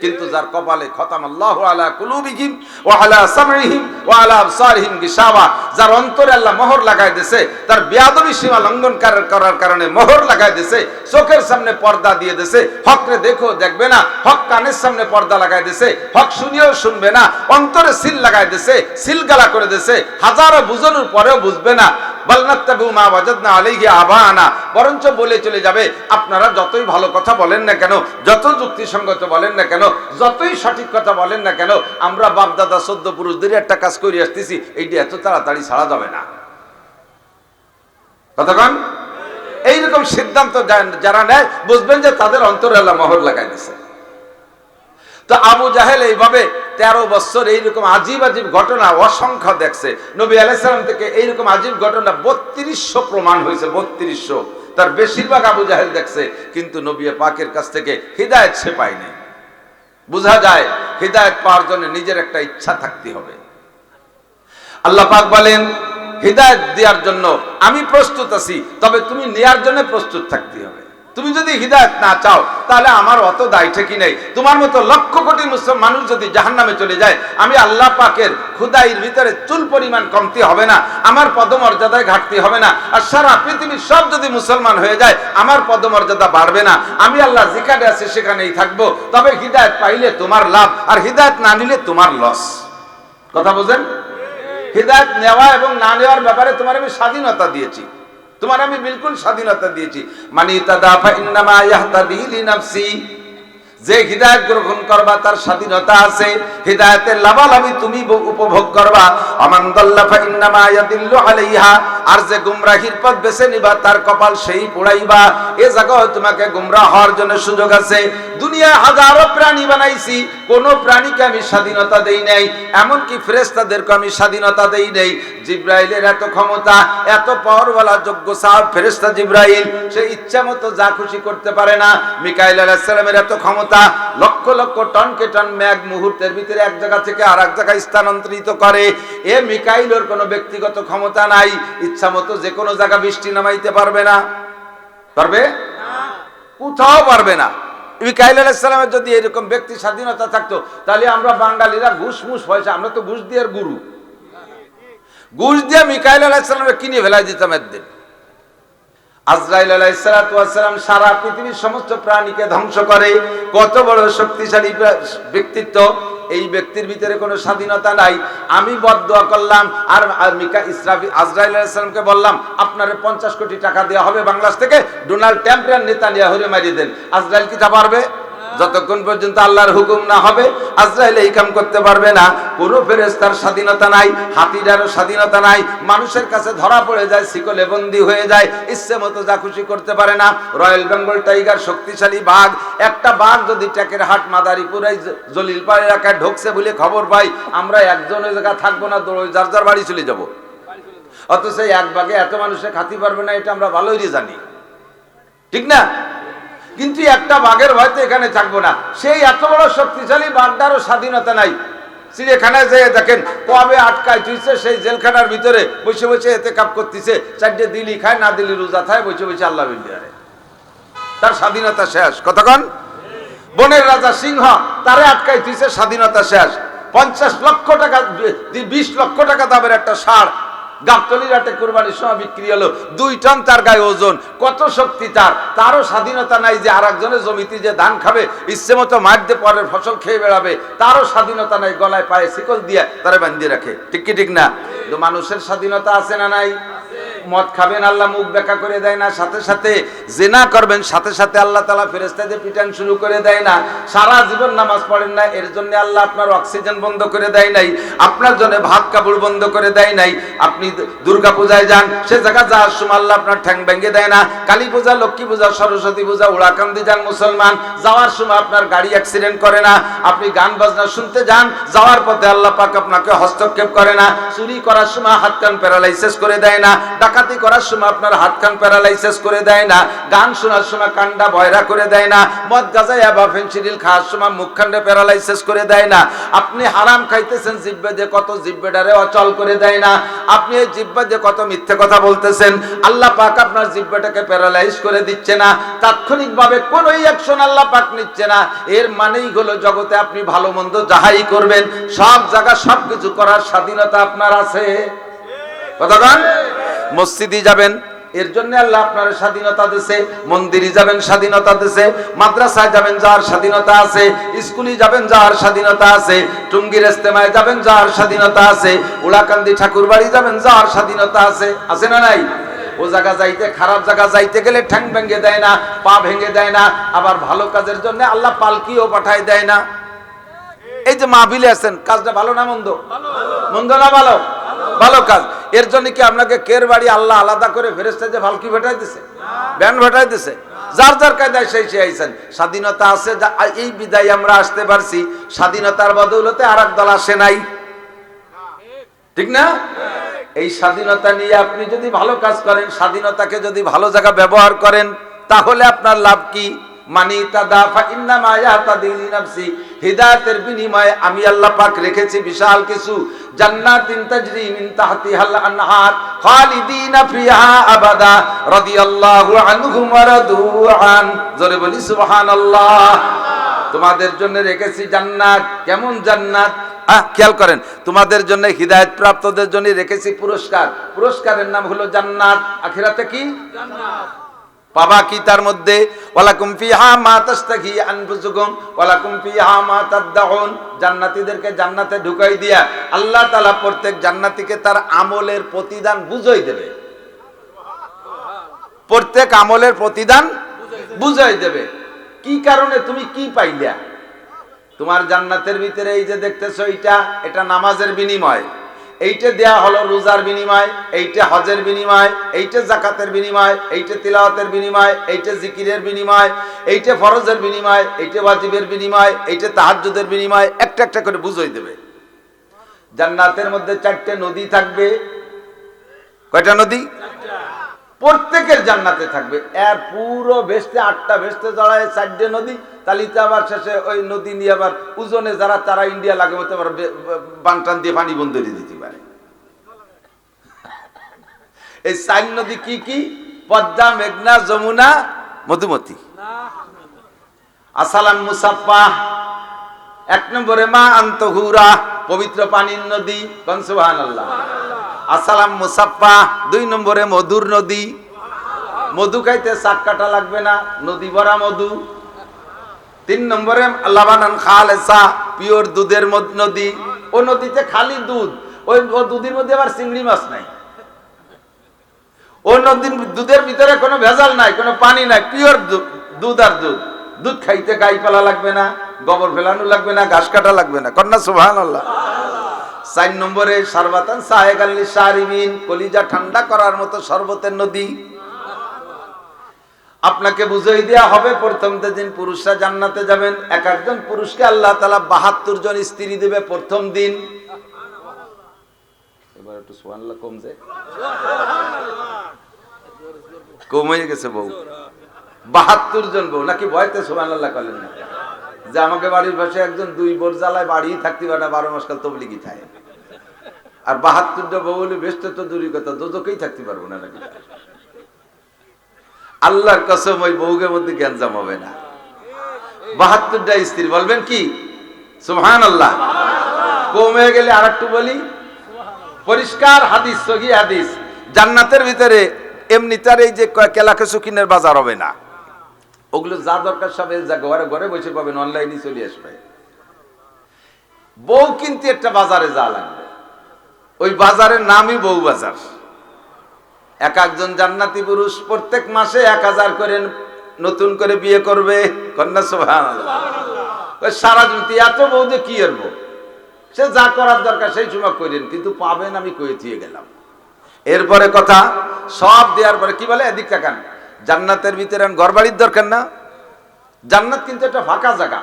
কিন্তু যার কপালে খতামাল্লাহু আলা কুলুবিহিম ওয়া আলা সামঈহিম ওয়া আলা আবসারিহিম গিশাওয়া, যার অন্তরে আল্লাহ মোহর লাগায় দিয়েছে, তার বেয়াদবি সীমা লঙ্ঘন করার কারণে মোহর লাগায় দিয়েছে, চোখের সামনে পর্দা দিয়ে দিয়েছে, হকরে দেখো দেখবে না, হক কানের সামনে পর্দা লাগায় দিয়েছে, হক শুনিয়েও শুনবে না, অন্তরে সিল লাগায় দিয়েছে, সিলগালা করে দিয়েছে, হাজারো বুঝানোর পরেও বুঝবে না। বালনাত্তাবু মা ওয়াজাদনা আলাইহি আবানা, বরঞ্চ বলে চলে যাবে আপনারা যতই ভালো কথা বলেন না কেন, যত যুক্তিসঙ্গত বলেন না কেন, যতই সঠিক কথা বলেন না কেন, আমরা বাপ দাদা 14 পুরুষদের একটা কাজ করে আসতেছি, এইটা এত তাড়াতাড়ি ছাড়া যাবে না। কতক্ষণ এইরকম সিদ্ধান্ত যারা নেয় বুঝবেন যে তাদের অন্তরে আল্লাহ মোহর লাগাই দিয়েছে। তো আবু জাহেল এইভাবে 13 বছর এইরকম আজীব আজীব ঘটনা অসংখ্য দেখছে। নবী আলাইহিস সালাম থেকে এইরকম আজীব ঘটনা 3200 প্রমাণ হয়েছে, 3200। তার বেশিরভাগ আবু জাহেল দেখছে, কিন্তু নবী পাকের কাছ থেকে হিদায়াত সে পায়নি। বোঝা যায় হিদায়াত পাওয়ার জন্য নিজের একটা ইচ্ছা থাকতে হবে। আল্লাহ পাক বলেন হিদায়াত দেওয়ার জন্য আমি প্রস্তুত আছি, তবে তুমি নেয়ার জন্য প্রস্তুত থাকতে হবে। তুমি যদি হিদায়াত না চাও তাহলে আমার অত দায় ঠেকি নেই। তোমার মতো লক্ষ কোটি মুসলমান মানুষ যদি জাহান্নামে চলে যায়, আমি আল্লাহ পাকের খুদাইর ভিতরে চুল পরিমাণ কমতি হবে না, আমার পদমর্যাদায় ঘাটতি হবে না। আর সারা পৃথিবীর সব যদি মুসলমান হয়ে যায়, আমার পদমর্যাদা বাড়বে না। আমি আল্লাহ যেখানে আছি সেখানেই থাকবো। তবে হিদায়াত পাইলে তোমার লাভ, আর হিদায়াত না নিলে তোমার লস। কথা বুঝেন? হিদায়াত নেওয়া এবং না নেওয়ার ব্যাপারে তোমার আমি স্বাধীনতা দিয়েছি, তোমার আমি বিলকুল স্বাধীনতা দিয়েছি। মানি তাদাফা ইন্নামা ইয়াহতাদি লিনাফসি, যে হিদায়াত গ্রহণ করবা তার স্বাধীনতা আছে, হিদায়াতের লাভালাভি তুমি উপভোগ করবা। আমান দাল্লাফা ইন্নামা ইয়াদিল্লু আলাইহা, আর যে গুমরাহির পথ বেছে নিবা তার কপাল সেই পোড়াইবা। এ জায়গায় তোমাকে গুমরাহ হওয়ার জন্য সুযোগ আছে। দুনিয়ায় হাজারো প্রাণী বানাইছি, কোন প্রাণীকে আমি স্বাধীনতা দেই নাই, এমনকি ফেরেশতাদেরকে আমি স্বাধীনতা দেই নাই। জিব্রাইলের এত ক্ষমতা, এত পাওয়ারওয়ালা যোগ্য সাহেব ফেরেশতা জিব্রাইল, সে ইচ্ছা মতো যা খুশি করতে পারে না। মিকাইল আলাইহিস সালামের এত ক্ষমতা, লক্ষ লক্ষ টনকে টন মেঘ মুহূর্তের ভিতরে এক জায়গা থেকে আর এক জায়গায় স্থানান্তরিত করে। এ মিকাইলের কোনো ব্যক্তিগত ক্ষমতা নাই, ইচ্ছা মতো যে কোনো জায়গা বৃষ্টি নামাইতে পারবে না। পারবে? কোথাও পারবে না। মিকাইল আলাইহিস সালামের যদি এরকম ব্যক্তি স্বাধীনতা থাকতো, তাহলে আমরা বাঙালিরা ঘুষ মুষ পয়সা, আমরা তো ঘুষ দিয়ে গুরু, ঘুষ দিয়ে মিকাইল আলাইহিস সালামকে কিনে ফেলাই দিতাম একদিন। আজরাইল আলাইহিস সালাতু ওয়াস সালাম সারা পৃথিবীর সমস্ত প্রাণীকে ধ্বংস করে। কত বড় শক্তিশালী ব্যক্তিত্ব, এই ব্যক্তির ভিতরে কোনো স্বাধীনতা নাই। আমি বদদুয়া করলাম আর আজরাইল আলাইহিস সালামকে বললাম আপনারে 50 কোটি টাকা দেওয়া হবে বাংলাদেশ থেকে, ডোনাল্ড ট্রাম্পের নেতানিয়াহুরে মারিয়ে দেন। আজরাইল কি তা পারবে? যতক্ষণ পর্যন্ত আল্লাহর হুকুম না হবে আজরাইল এই কাম করতে পারবে না। কোনো ফেরেশতার স্বাধীনতা নাই, হাতিটারও স্বাধীনতা নাই, মানুষের কাছে ধরা পড়ে যায়, শিকলে বন্দী হয়ে যায়, ইচ্ছে মতো যা খুশি করতে পারে না। রয়্যাল বেঙ্গল টাইগার শক্তিশালী বাঘ, একটা বাঘ যদি ট্যাকের হাট মাদারীপুরে জলিলপাড়া এলাকায় ঢুকছে বলে খবর পাই, আমরা একজনের জায়গা থাকবো না, যার যার বাড়ি চলে যাব। অথচ এক বাঘে এত মানুষে খাতি পারবে না, এটা আমরা ভালোই জানি, ঠিক না? কিন্তু একটা বাঘের ভয়তে এখানে থাকবো না। সেই এত বড় শক্তিশালী বাঘটারও স্বাধীনতা নাই। চিড়িয়াখানায় যেয়ে দেখেন কবে আটকায় তুইছে, সেই জেলখানার ভিতরে বসে বসে এতে কাপ করতেছে, 4টে দিলি খায়, না দিলি রোজা খায়, বসে বসে আল্লাহ বিল্লাহে, তার স্বাধীনতা শেষ। কতক্ষণ? বনের রাজা সিংহ, তারে আটকায় তুইছে, স্বাধীনতা শেষ। 50 লক্ষ টাকা 20 লক্ষ টাকা দামের একটা ষাঁড় গাবতলির হাটে কুরবানির সময় বিক্রি হলো, 2 টন তার গায়ে ওজন, কত শক্তি তার, তারও স্বাধীনতা নাই যে আর একজনের জমিতে যে ধান খাবে, ইচ্ছে মতো মার দিয়ে পরের ফসল খেয়ে বেড়াবে, তারও স্বাধীনতা নাই, গলায় পায়ে শিকল দিয়ে তারা বাঁধিয়ে রাখে, ঠিক কি ঠিক না? তো মানুষের স্বাধীনতা আছে না নাই? মদ খাবেন আল্লাহ মুখ দেখা করে দেয় না, সাথে সাথে জিনা করবেন সাথে সাথে আল্লাহ তাআলা ফেরেশতাদের পিটান শুরু করে দেয় না, সারা জীবন নামাজ পড়েন না, এর জন্য আল্লাহ আপনার অক্সিজেন বন্ধ করে দেয় নাই, আপনার জন্য ভাত কাপড় বন্ধ করে দেয় নাই। আপনি দুর্গা পূজায় যান, সে জায়গা যাওয়ার সময় আল্লাহ আপনার ঠ্যাং ভেঙে দেয় না। কালী পূজা, লক্ষ্মী পূজা, সরস্বতী পূজা, উড়াকান্দি যান মুসলমান, যাওয়ার সময় আপনার গাড়ি অ্যাক্সিডেন্ট করে না। আপনি গান বাজনা শুনতে যান, যাওয়ার পথে আল্লাহ পাক আপনাকে হস্তক্ষেপ করে না। চুরি করার সময় হাত কান প্যারালাইসিস করে দেয় না। ডাকাতি করার সময় আপনার হাত কান প্যারালাইসিস করে দেয় না, গান শোনার সময় কান্ডা ভয়রা করে দেয় না, মদ গাঁজা বা ফেনসিডিল খাওয়ার সময় মুখ কান্ডে প্যারালাইসিস করে দেয় না, আপনি হারাম খাইতেছেন জিহ্বা দিয়ে কত জিহ্বাটারে অচল করে দেয় না, আপনি এই জিহ্বা দিয়ে কত মিথ্যে কথা বলতেছেন, আল্লাহ পাক আপনার জিহ্বাটাকে প্যারালাইজ করে দিচ্ছে না, তাৎক্ষণিকভাবে কোনো অ্যাকশন আল্লাহ পাক নিচ্ছে না। এর মানেই হলো জগতে আপনি ভালো মন্দ যাহাই করবেন সব জায়গা সবকিছু করার স্বাধীনতা আপনার আছে। কথা বলেন, মসজিদে যাবেন এর জন্য আল্লাহ আপনার স্বাধীনতা দিয়েছে, মন্দিরে যাবেন স্বাধীনতা দিয়েছে, মাদ্রাসায় যাবেন যার স্বাধীনতা আছে, স্কুলে যাবেন যার স্বাধীনতা আছে, টুঙ্গির ইস্তেমায় যাবেন যার স্বাধীনতা আছে, উলাকান্দি ঠাকুর বাড়ি যাবেন যার স্বাধীনতা আছে, আছে না নাই? ও জায়গা যাইতে, খারাপ জায়গা যাইতে গেলে ঠ্যাং ভেঙে দেয় না, পা ভেঙে দেয় না, আবার ভালো কাজের জন্য আল্লাহ পালকিও পাঠায় দেয় না। এই যে মাহফিলে আছেন, কাজটা ভালো না মন্দ? মন্দ না ভালো? ভালো কাজ। এর জন্য কি আপনাকে কের বাড়ি আল্লাহ আলাদা করে ফেরেশতা যে পালকি ভেটাই দিছে, ব্যান ভেটাই দিছে? যার যার কায়দায় সেই আইছেন। স্বাধীনতা আছে, এই বিদায় আমরা আসতে পারছি, স্বাধীনতার বদৌলতে আর এক দল আসে নাই, ঠিক না? এই স্বাধীনতা নিয়ে আপনি যদি ভালো কাজ করেন, স্বাধীনতাকে যদি ভালো জায়গা ব্যবহার করেন, তাহলে আপনার লাভ কি? মানি তাদাফা ইন্নামা ইয়াতাদি লিনাফসি, হিদায়াতের বিনিময়ে আমি আল্লাহ পাক রেখেছি বিশাল কিছু, জান্নাতিন তাজরি মিন তাহতিহাল আনহার খালিদিনা ফিহা আবাদা রাদিয়াল্লাহু আনহুম ওয়া রাদু আন। জোরে বলি সুবহানাল্লাহ। তোমাদের জন্য রেখেছি জান্নাত। কেমন জান্নাত? খেয়াল করেন, তোমাদের জন্য হিদায়াত প্রাপ্তদের জন্য রেখেছি পুরস্কার। পুরস্কারের নাম হলো জান্নাত। আখিরাতে কি জান্নাত পাবা কি? তার মধ্যে ওয়ালাকুম ফিহা মা তাশতাহি আনফুসুকুম ওয়ালাকুম ফিহা মা তাদউন। জান্নাতীদেরকে জান্নাতে ঢুকাই দিয়া আল্লাহ তাআলা প্রত্যেক জান্নাতীকে তার আমলের প্রতিদান বুঝাই দেবে। প্রত্যেক আমলের প্রতিদান বুঝাই দেবে। কি কারণে তুমি কি পাইলা? তোমার জান্নাতের ভিতরে এই যে দেখতেছো, এটা নামাজের বিনিময়, এইটা দেয়া হলো রোজার বিনিময়, এইটা হজের বিনিময়, এইটা যাকাতের বিনিময়, এইটা তিলাওয়াতের বিনিময়, এইটা জিকিরের বিনিময়, এইটা ফরজের বিনিময়, এইটা ওয়াজিবের বিনিময়, এইটা তাহাজ্জুদের বিনিময়। একটা একটা করে বুঝাই দেবে। জান্নাতের মধ্যে 4টে নদী থাকবে। কয়টা নদী? প্রত্যেকের জান্নাতে থাকবে। এর পুরো বেস্টে 8টা বেস্টে জড়ায় 4টে নদী, তালিতে আবার শেষে ওই নদী নিয়ে আবার ওজনে যারা তারা ইন্ডিয়া লাগে হতে পারে, বানটান দিয়ে পানি বন্ধ করে দিতে পারে। এই 4 নদী কি কি? পদ্মা, মেঘনা, যমুনা, মধুমতি। আসালাম মুসাফফা 1 নম্বরে, মা আনতহুরা পবিত্র পানির নদী, কোন সুবহানাল্লাহ। আসালাম মুসাফফা 2 নম্বরে মধুর নদী। মধু খাইতে শাক কাটা লাগবে না, নদী ভরা মধু। 3 নম্বরে লাবানান খালেসা পিওর দুধের নদী। ও নদীতে খালি দুধ, ওই দুধের মধ্যে আবার চিংড়ি মাছ নাই। ও নদীর দুধের ভিতরে কোনো ভেজাল নাই, কোনো পানি নাই, পিওর দুধ। আর দুধ দুধ খাইতে গাই পালা লাগবে না, গোবর ফেলানো লাগবে না, ঘাস কাটা লাগবে না। কন্যা সুবহানাল্লাহ। 4 নম্বরে শারবাতান সায়েগাল লিশারিবিন, কলিজা ঠান্ডা করার মতো শরবতের নদী। আপনাকে বুঝাই দেয়া হবে, প্রথম দিন পুরুষরা জান্নাতে যাবেন, এক একজন পুরুষকে আল্লাহ তাআলা 72 জন স্ত্রী দেবে প্রথম দিন। এবার একটু সুবহানাল্লাহ কম যায়, কম হয়ে গেছে বউ। 72 জন বউ, নাকি ভয়তে সুবহানাল্লাহ করলেন না? যে আমাকে বাড়ির পাশে একজন 2 বোর জ্বালায় বাড়ি থাকতে পারে 12 মাস কাল তবলিগি থাকে, আর 72টা বউ হলে বেস্ট তো দূরই কথা, দোজকেই থাকতে পারবো না নাকি? আল্লাহর কসম, ওই বউকের মধ্যে গ্যাঞ্জাম হবে না। 72টা স্ত্রী, বলবেন কি সুবহানাল্লাহ। কমে গেলে আর একটু বলি, পরিষ্কার হাদিস, সহি হাদিস, জান্নাতের ভিতরে এমনি তার এই যে কেলাকে সুকিনের বাজার হবে না। ওগুলো যা দরকার সব ঘরে ঘরে বসে পাবেন, অনলাইনে চলে আসবে। বউ কিন্তু একটা বাজারে যা লাগবে, ওই বাজারের নামই বউ বাজার। এক একজন জান্নাতি পুরুষ প্রত্যেক মাসে 1000 করে নতুন করে বিয়ে করবে। কন্যা সুবহানাল্লাহ। ওই সারা জুতি এত বউ যে কি করবো, সে যা করার দরকার সেই সময় করেন, কিন্তু পাবেন আমি কয়ে দিয়ে গেলাম। এরপরে কথা সব দেওয়ার পরে কি বলে, এদিক তাকান, জান্নাতের ভিতরে ঘর বাড়ির দরকার না। জান্নাত কিন্তু একটা ফাঁকা জায়গা,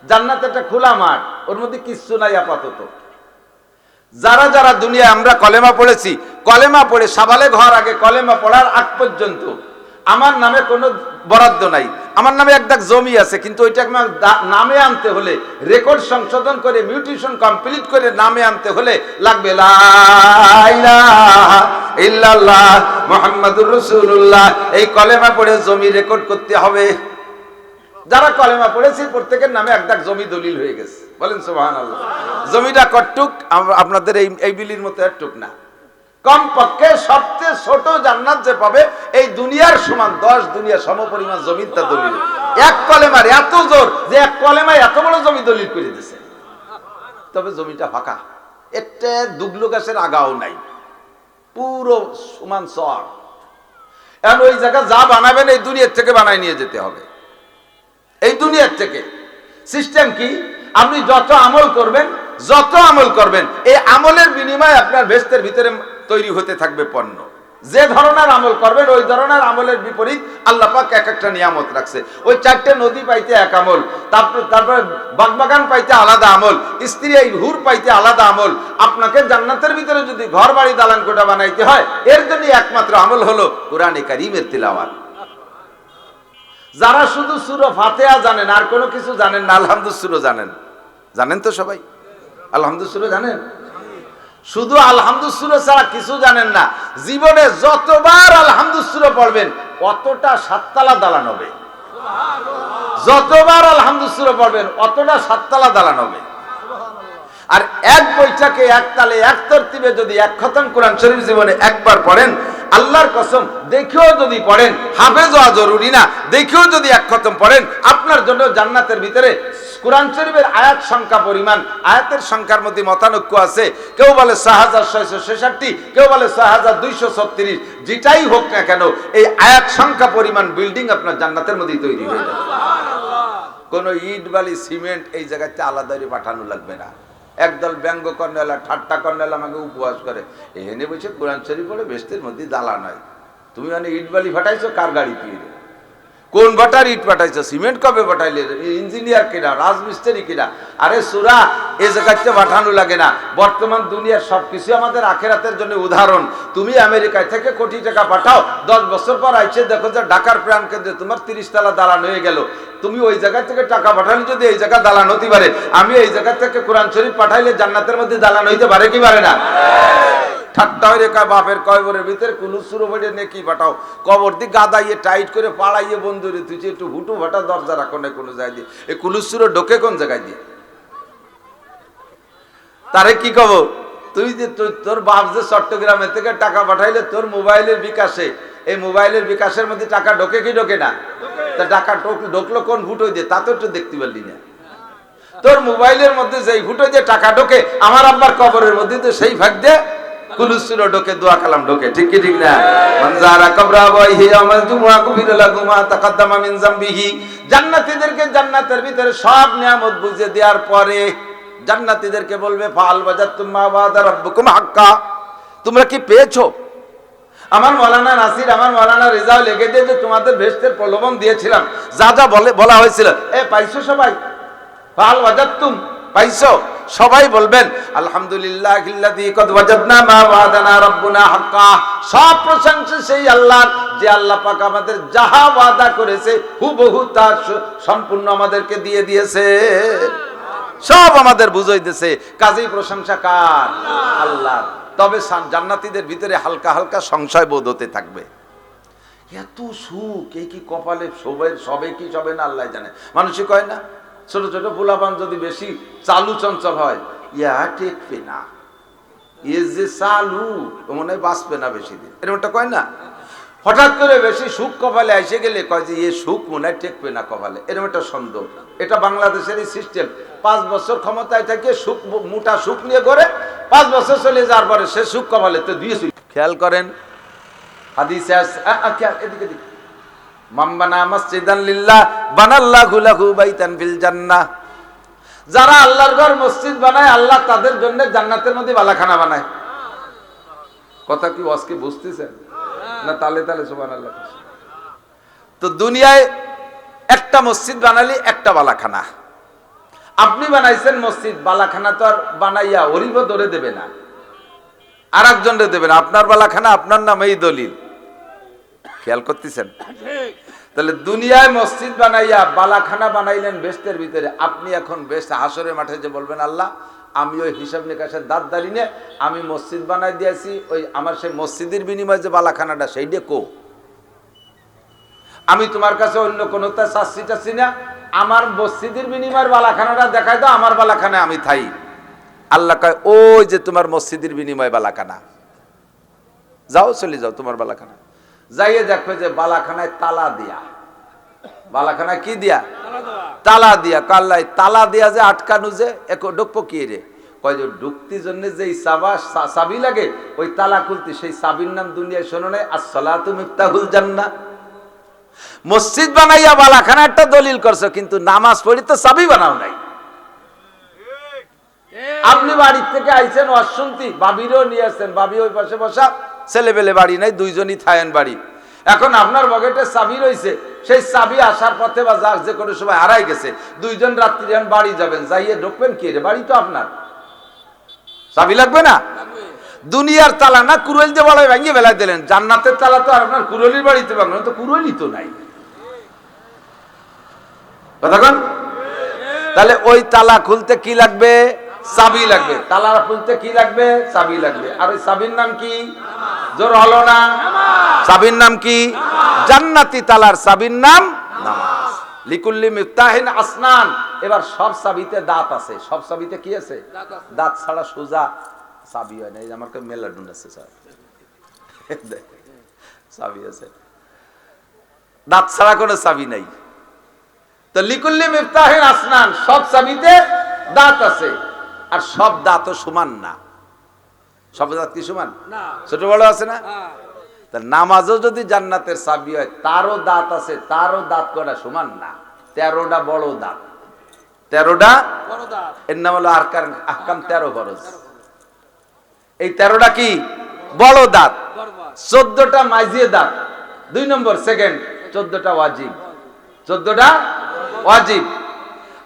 জান্নাত একটা খোলা মাঠ, ওর মধ্যে কিচ্ছু নাই আপাতত। যারা যারা দুনিয়ায় আমরা কলেমা পড়েছি, কলেমা পড়ে সাবালেগ হওয়ার আগে, কলেমা পড়ার আগ পর্যন্ত আমার নামে কোনো বরাদ্দ নাই। আমার নামে এক দাগ জমি আছে, কিন্তু ওইটাকে নামে আনতে হলে, রেকর্ড সংশোধন করে, মিউটেশন কমপ্লিট করে নামে আনতে হলে লাগবে লা ইলাহা ইল্লাল্লাহ মুহাম্মাদুর রাসূলুল্লাহ। এই কলেমা পড়ে জমি রেকর্ড করতে হবে। যারা কলেমা পড়েছে প্রত্যেকের নামে এক দাগ জমি দলিল হয়ে গেছে। বলেন সুবহানাল্লাহ। জমিটা কতটুক? আপনাদের এই বিলির মতো একটুক না, কমপক্ষে সবচেয়ে ছোট জান্নাত যে পাবে এই দুনিয়ার সমান 10 দুনিয়া সমপরিমাণ জমির তা দলিল। এক কলেমার এত জোর যে এক কলেমায় এত বড় জমি দলিল করে দিয়েছে। তবে জমিটা ফাঁকা, একটা দুগলো গাছের আগাও নাই, পুরো সমান চর। এখন ওই জায়গা যা বানাবেন এই দুনিয়ার থেকে বানায় নিয়ে যেতে হবে। এই দুনিয়ার থেকে সিস্টেম কি? আপনি যত আমল করবেন এই আমলের বিনিময়ে আপনার বেহেশতের ভিতরে তৈরি হতে থাকবে পণ্য। যে ধরনের আমল করবেন ওই ধরনের আমলের বিপরীত আল্লাহ পাক এক একটা নিয়ামত রাখছে। ওই 4টে নদী পাইতে এক আমল, তারপরে বাগবাগান পাইতে আলাদা আমল, স্ত্রী এই হুর পাইতে আলাদা আমল। আপনাকে জান্নাতের ভিতরে যদি ঘর বাড়ি দালান কোঠা বানাইতে হয়, এর জন্য একমাত্র আমল হলো কোরআনে কারীমের তিলাওয়াত। যারা শুধু সূরা ফাতিহা জানেন, আর কোনো কিছু জানেন না, আলহামদুলিল্লাহ জানেন তো সবাই? আলহামদুলিল্লাহ জানেন? শুধু আলহামদুলিল্লাহ ছাড়া কিছু জানেন না। জীবনে যতবার আলহামদুলিল্লাহ পড়বেন অতটা 7 তালা দালান হবে। যতবার আলহামদুলিল্লাহ পড়বেন অতটা 7 তালা দালান হবে। আর এক বৈঠকে এক তালে এক তরতিবে যদি এক খতম কোরআন শরীফ জীবনে একবার পড়েন, আল্লাহর কসম দেখেও যদি পড়েন, হাফেজ হওয়া জরুরি না, দেখেও যদি এক খতম পড়েন, আপনার জন্য জান্নাতের ভিতরে কোরআন শরীফের আয়াত সংখ্যা পরিমাণ, আয়াতের সংখ্যার মধ্যে মতানৈক্য আছে। কেউ বলে 6666, কেউ বলে 6236। যেটাই হোক না কেন, এই আয়াত সংখ্যা পরিমাণ বিল্ডিং আপনার জান্নাতের মধ্যে তৈরি হয়ে যাবে। কোনো ইট বালি সিমেন্ট এই জায়গাতে আলাদা পাঠানো লাগবে না। একদল ব্যঙ্গ কর্নেলা, ঠাট্টা কর্নেলা আমাকে উপহাস করে, এখানে বসে কোরআন শরীফ পড়ে বেহেশতের মধ্যে দালান হয়। তুমি মানে ইট বালি ফাটাইছো কার গাড়ি দিয়ে? কোন বাটার ইট পাঠাইছো? সিমেন্ট কবে পাঠাইলে? ইঞ্জিনিয়ার কিনা, রাজমিস্ত্রি কিনা? আরে সুরা এ জায়গাতে পাঠানো লাগে না। বর্তমান দুনিয়ার সবকিছু আমাদের আখেরাতের জন্য উদাহরণ। তুমি আমেরিকায় থেকে কোটি টাকা পাঠাও, 10 বছর পর আইসে দেখো যে ঢাকার প্রাণ কেন্দ্রে তোমার 30 তালা দালান হয়ে গেল। তুমি ওই জায়গা থেকে টাকা পাঠালে যদি এই জায়গা দালান হতে পারে, আমি এই জায়গা থেকে কোরআন শরীফ পাঠাইলে জান্নাতের মধ্যে দালান হইতে পারে কি পারে না? ঠাট্টা হয়ে রেখা বাপের কবরের ভিতরে কুলুসুরো বেড়ে নিয়ে কি পাঠাও, কবর দিয়ে গাদাইয়ে টাইট করে পাড়াইয়ে বন্ধুরে তুই একটু হুটু ভাটা দরজা রাখো না কোনো জায়গায় দিয়ে। এই কুলুসুরো ঢোকে কোন জায়গায় দিয়ে? তারে কি কব? তুই যে তোর বাপ যে চট্টগ্রামে থেকে টাকা পাঠাইলে তোর মোবাইলের বিকাশে, এই মোবাইলের বিকাশের মধ্যে টাকা ঢোকে কি ঢোকে না? তা টাকা ঢোকলো কোন ফুটো দিয়ে তা তো একটু দেখতে পারলি না। তোর মোবাইলের মধ্যে যেই ফুটো দিয়ে টাকা ঢোকে, আমার আব্বার কবরের মধ্যে তো সেই ভাগ দিয়ে কুলুসুরো ঢোকে, দোয়া কালাম ঢোকে। ঠিক কি ঠিক না? মানজারা কবরা ওয়াহি ইয়াউমাল জুমআ কুফিরা লাহু মা তাকাদ্দামা মিন যামবিহি। জান্নাতীদেরকে জান্নাতের ভিতরে সব নিয়ামত বুঝে দেওয়ার পরে জান্নাতীদেরকে বলবে, ফাল ওয়াজাতুম মা ওয়াদা রাব্বুকুম হাক্কা। তোমরা কি পেয়েছো? আমার মাওলানা নাসির, আমার মাওলানা রেজাও লিখে দিয়ে যে তোমাদের বেহেশতের প্রলোভন দিয়েছিলাম, যা যা বলা হয়েছিল, পাইছো সবাই? ফাল ওয়াজাতুম, পাইছো? সবাই বলবেন আলহামদুলিল্লাহিল্লাযী কদ ওয়াজাদনা মা ওয়াদানা রাব্বুনা হাক্কা। সব প্রশংসা সেই আল্লাহর, যে আল্লাহ পাক আমাদের যাহা ওয়াদা করেছে হুবহু তা সম্পূর্ণ আমাদেরকে দিয়ে দিয়েছে, সব আমাদের বুঝাই দিয়েছে। কাজেই প্রশংসা কার? আল্লাহর। তবে জান্নাতীদের ভিতরে হালকা হালকা সংশয় বোধ হতে থাকবে। এত সুখ এই কি কপালে সবে কি সবে না আল্লাহ জানে। মানুষই কয় না, ছোট ছোট পোলাপান যদি বেশি চালু চঞ্চল হয়, ইয়া টেকবে না, এ যে চালু মনে হয় বাঁচবে না বেশি দিন, এরকমটা কয় না? হঠাৎ করে বেশি সুখ কপালে এসে গেলে কয় যে এ সুখ মনে হয় টেকবে না কপালে, এরকম একটা সন্দেহ। এটা বাংলাদেশেরই সিস্টেম। 5 বছর ক্ষমতায় থেকে সুখ, মোটা সুখ নিয়ে করে 5 বছর চলে যাওয়ার পরে সে সুখ কপালে তো দিয়ে। খেয়াল করেন হাদিসে এদিকে দিকে, মান বানা মসজিদান লিল্লাহ বানাল্লাহু লাহু বাইতান ফিল জান্নাহ। যারা আল্লাহর ঘর মসজিদ বানায়, আল্লাহ তাদের জন্য জান্নাতের মধ্যে বালাখানা বানায়। কথা কি আজকে বুঝতেছেন না? তালে তালে সুবহানাল্লাহ। তো দুনিয়ায় একটা মসজিদ বানালি একটা বালাখানা, আপনি বানাইছেন মসজিদ, বালাখানা তো আর বানাইয়া ওরিব ধরে দেবে না, আর একজনরে দেবে না, আপনার বালাখানা আপনার নামেই দলিল। খেয়াল করতেছেন? তাহলে দুনিয়ায় মসজিদ বানাইয়া বালাখানা বানাইলেন বেস্তের ভিতরে, আপনি এখন বেস্ট হাসরের মাঠে যে বলবেন আল্লাহ আমি ওই হিসাব নিকাশের দাঁত দাঁড়ি নিয়ে আমি মসজিদ বানাই দিয়েছি, ওই আমার সেই মসজিদের বিনিময়ে যে বালাখানাটা সেইটা কো, আমি তোমার কাছে অন্য কোনো চাচ্ছি টাচ্ছি না, আমার মসজিদের বিনিময়ের বালাখানাটা দেখাই দাও, আমার বালাখানায় আমি থাই। আল্লাহ কয় ওই যে তোমার মসজিদের বিনিময় বালাখানা, যাও চলে যাও তোমার বালাখানা। যাইয়ে দেখো যে বালাখানায় তালা দিয়া, বালাখানায় কি দিয়া? তালা দিয়া। কাল্লাই তালা দিয়া যে আটকানো যে এক ঢুকবো কি রে? কয় যে ঢুকতি জন্য যে চাবি লাগে ওই তালা খুলতে, সেই চাবির নাম দুনিয়ায় শোনো নাই, আসসালাতু মিফতাহুল জান্নাহ। মসজিদ বানাইয়া বালাখানা একটা দলিল করছো, কিন্তু নামাজ পড়ি তো চাবি বানাও নাই। আপনি বাড়ির থেকে আইছেন ওয়াজ শুনতি, বাবিরও নিয়ে আসছেন, বাবি ওই পাশে বসা, ছেলে পেলে বাড়ি নাই, দুইজনই থাকেন বাড়ি। এখন আপনার পকেটে চাবি রয়েছে, সেই চাবি আসার পথে বা যা যে কোনো সময় হারাই গেছে, দুইজন রাত্রি বাড়ি যাবেন, যাইয়ে ঢুকবেন কি রে? বাড়ি তো আপনার, চাবি লাগবে না? দুনিয়ার তালা না কুরুল দিয়ে বলা ভেঙে বেলায় দিলেন, জান্নাতের তালা তো আর আপনার কুরুলির বাড়িতে ভাঙলেন, তো কুরুলি তো নাই। কথা কন? তাহলে ওই তালা খুলতে কি লাগবে? চাবি লাগবে। তালা খুলতে কি লাগবে? চাবি লাগবে। আর ওই চাবির নাম কি? জোর হলো না? চাবির নাম কি? জান্নাতি তালার চাবির নাম নামাজ। লিকুল্লি মিফতাহিন আসনান। এবার সব চাবিতে দাঁত আছে, সব চাবিতে কি আছে? দাঁত ছাড়া সোজা চাবি হয় না। এই আমার কাছে মেলাডুন আছে, চাবি আছে, দাঁত ছাড়া কোনো চাবি নাই। তো লিকুল্লি মিফতাহিন আসনান, সব চাবিতে দাঁত আছে, আর সব দাঁতও সমান না। সব দাঁত কি সমান? ছোট বড় আছে না? তা নামাজও যদি জান্নাতের চাবি হয়, তারও দাঁত আছে, তারও দাঁত কটা সমান না। 13টা বড় দাঁত, 13টা বড় দাঁত। এর নাম হলো আহকাম 13 ফরজ। এই 13টা কি? বড় দাঁত। 14টা মাইজিয়ে দাঁত, 2 নম্বর সেকেন্ড। 14টা ওয়াজিব, 14টা ওয়াজিব।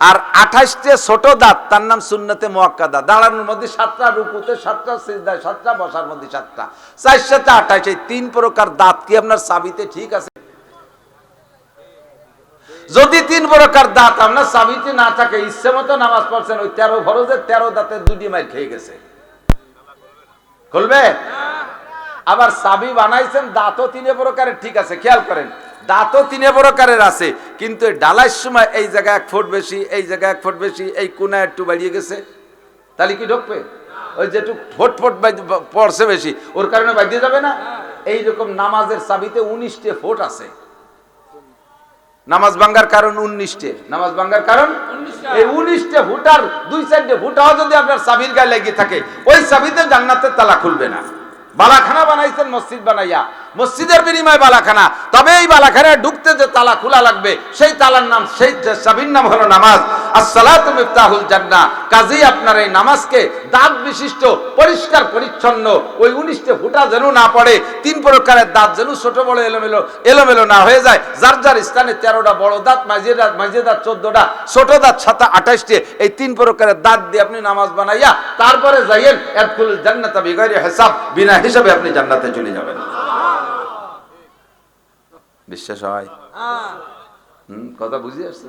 আর 28টে ছোট দাঁত, তার নাম সুন্নতে মুআক্কাদা। দাঁড়ানোর মধ্যে 7টা, রুকুতে 7টা, সিজদায় 7টা, বসার মধ্যে 7টা, 4 7 28। এই 3 প্রকার দাঁত কি আপনার চাবিতে ঠিক আছে? যদি 3 প্রকার দাঁত আপনার চাবিতে না থাকে, ইচ্ছে মতো নামাজ পড়ছেন, ওই 13 ফরজের 13 দাঁতের 2টি মাইর খেয়ে গেছে, খুলবে? আবার চাবি বানাইছেন, দাঁতও 3 প্রকারের ঠিক আছে, খেয়াল করেন, দাঁতও 3 প্রকারের আছে, কিন্তু ডালার সময় এই জায়গায় 1 ফুট বেশি, এই জায়গায় 1 ফুট বেশি, এই কোনায় একটু বাড়িয়ে গেছে, তাহলে কি ঢুকবে? ওই যেটু ফুট ফুট পড়ছে বেশি, ওর কারণে বাড়িয়ে যাবে না? এইরকম নামাজের চাবিতে 19টে ফুট আছে। নামাজ ভাঙ্গার কারণ 19টে, নামাজ ভাঙ্গার কারণ এই 19টে ফুটার 2-4টে ফুটাও যদি আপনার চাবির গায়ে লেগে থাকে, ওই চাবিতে জান্নাতের তালা খুলবে না। বালাখানা বানাইছেন মসজিদ বানাইয়া, মসজিদের বিনিময়ে বালাখানা, তবে এই বালাখানায় ঢুকতে যে তালা খোলা লাগবে, সেই তালার নাম, সেই চাবির নাম হলো নামাজ। আসসালাতু মিফতাহুল জান্নাহ। কাজেই আপনার এই নামাজকে দাঁত বিশিষ্ট, পরিষ্কার পরিচ্ছন্ন, ওই 19টে ফুটা যেন না পড়ে, 3 প্রকারের দাঁত যেন ছোট বড় এলোমেলো না হয়ে যায়। যার যার স্থানে 13টা বড় দাঁত, মাঝে দাঁত 14টা, ছোট দাঁত 7টা 28টে, এই 3 প্রকারের দাঁত দিয়ে আপনি নামাজ বানাইয়া তারপরে যাইয়েন ইয়াদখুলুল জান্নাতা বিগাইরি হিসাব, বিনা হিসাবে আপনি জান্নাতে চলে যাবেন। বিশ্বাস হয়? কথা বুঝে আসছে?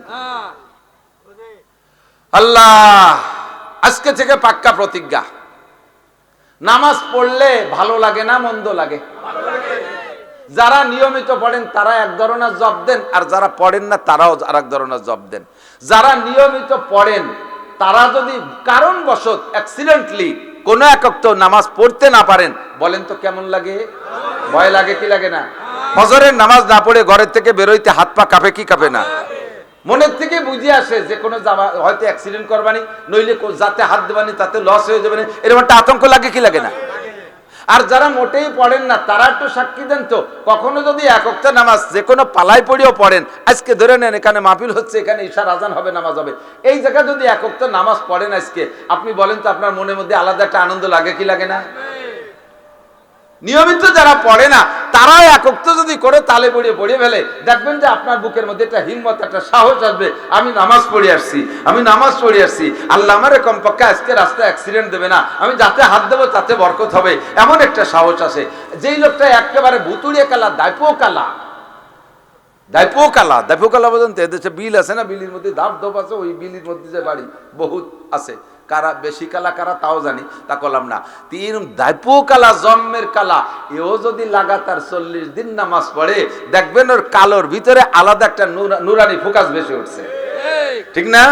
আল্লাহ আজকে থেকে পাক্কা প্রতিজ্ঞা, নামাজ পড়লে ভালো লাগে না মন্দ লাগে? যারা নিয়মিত পড়েন তারা এক ধরনের জব দেন, আর যারা পড়েন না তারাও আর এক ধরনের জব দেন। যারা নিয়মিত পড়েন তারা যদি কারণবশত অ্যাক্সিডেন্টলি কোন এক ওয়াক্ত নামাজ পড়তে না পারেন, বলেন তো কেমন লাগে? ভয় লাগে কি লাগে না? ফজরের নামাজ না পড়ে ঘরের থেকে বেরোইতে হাত পা কাঁপে কি কাঁপে না? মনের থেকে বুঝে আসে যে কোনো হয়তো অ্যাক্সিডেন্ট করবানি, নইলে যাতে হাত দেবানি তাতে লস হয়ে যাবে, এরকম একটা আতঙ্ক লাগে কি লাগে না? আর যারা মোটেই পড়েন না তারা একটু সাক্ষী দেন তো, কখনো যদি এক ওয়াক্ত নামাজ যে কোনো পালাই পড়িও পড়েন, আজকে ধরে নেন এখানে মাহফিল হচ্ছে, এখানে ইশার আজান হবে, নামাজ হবে, এই জায়গায় যদি এক ওয়াক্ত নামাজ পড়েন আজকে, আপনি বলেন তো আপনার মনের মধ্যে আলাদা একটা আনন্দ লাগে কি লাগে না? নিয়মিত যারা পড়ে না তারাও একত্র যদি করে তালে পড়ে ফেলে, দেখবেন যে আপনার বুকের মধ্যে একটা হিম্মত, একটা সাহস আসবে, আমি নামাজ পড়ে আসছি, আল্লাহ আমারে কমপক্ষে আজকে রাস্তায় অ্যাক্সিডেন্ট দেবে না, আমি যাতে হাত দেবো তাতে বরকত হবে, এমন একটা সাহস আসে। যেই লোকটা একেবারে ভুতুড়িয়ে কালা, দাইপো কালা পর্যন্ত এদেশে বিল আছে না, বিলির মধ্যে ধাপ ধপ আছে, ওই বিলির মধ্যে যে বাড়ি বহুত আছে, কারা বেশি কালা কারা তাও জানি, তা করলাম না। তিন দাইপো কালা, জন্মের কালা, এও যদি লাগাতার 40 দিন নামাজ পড়ে, দেখবেন ওর কালোর ভিতরে আলাদা একটা নুরানি ফোকাস বেশি উঠছে, ঠিক না?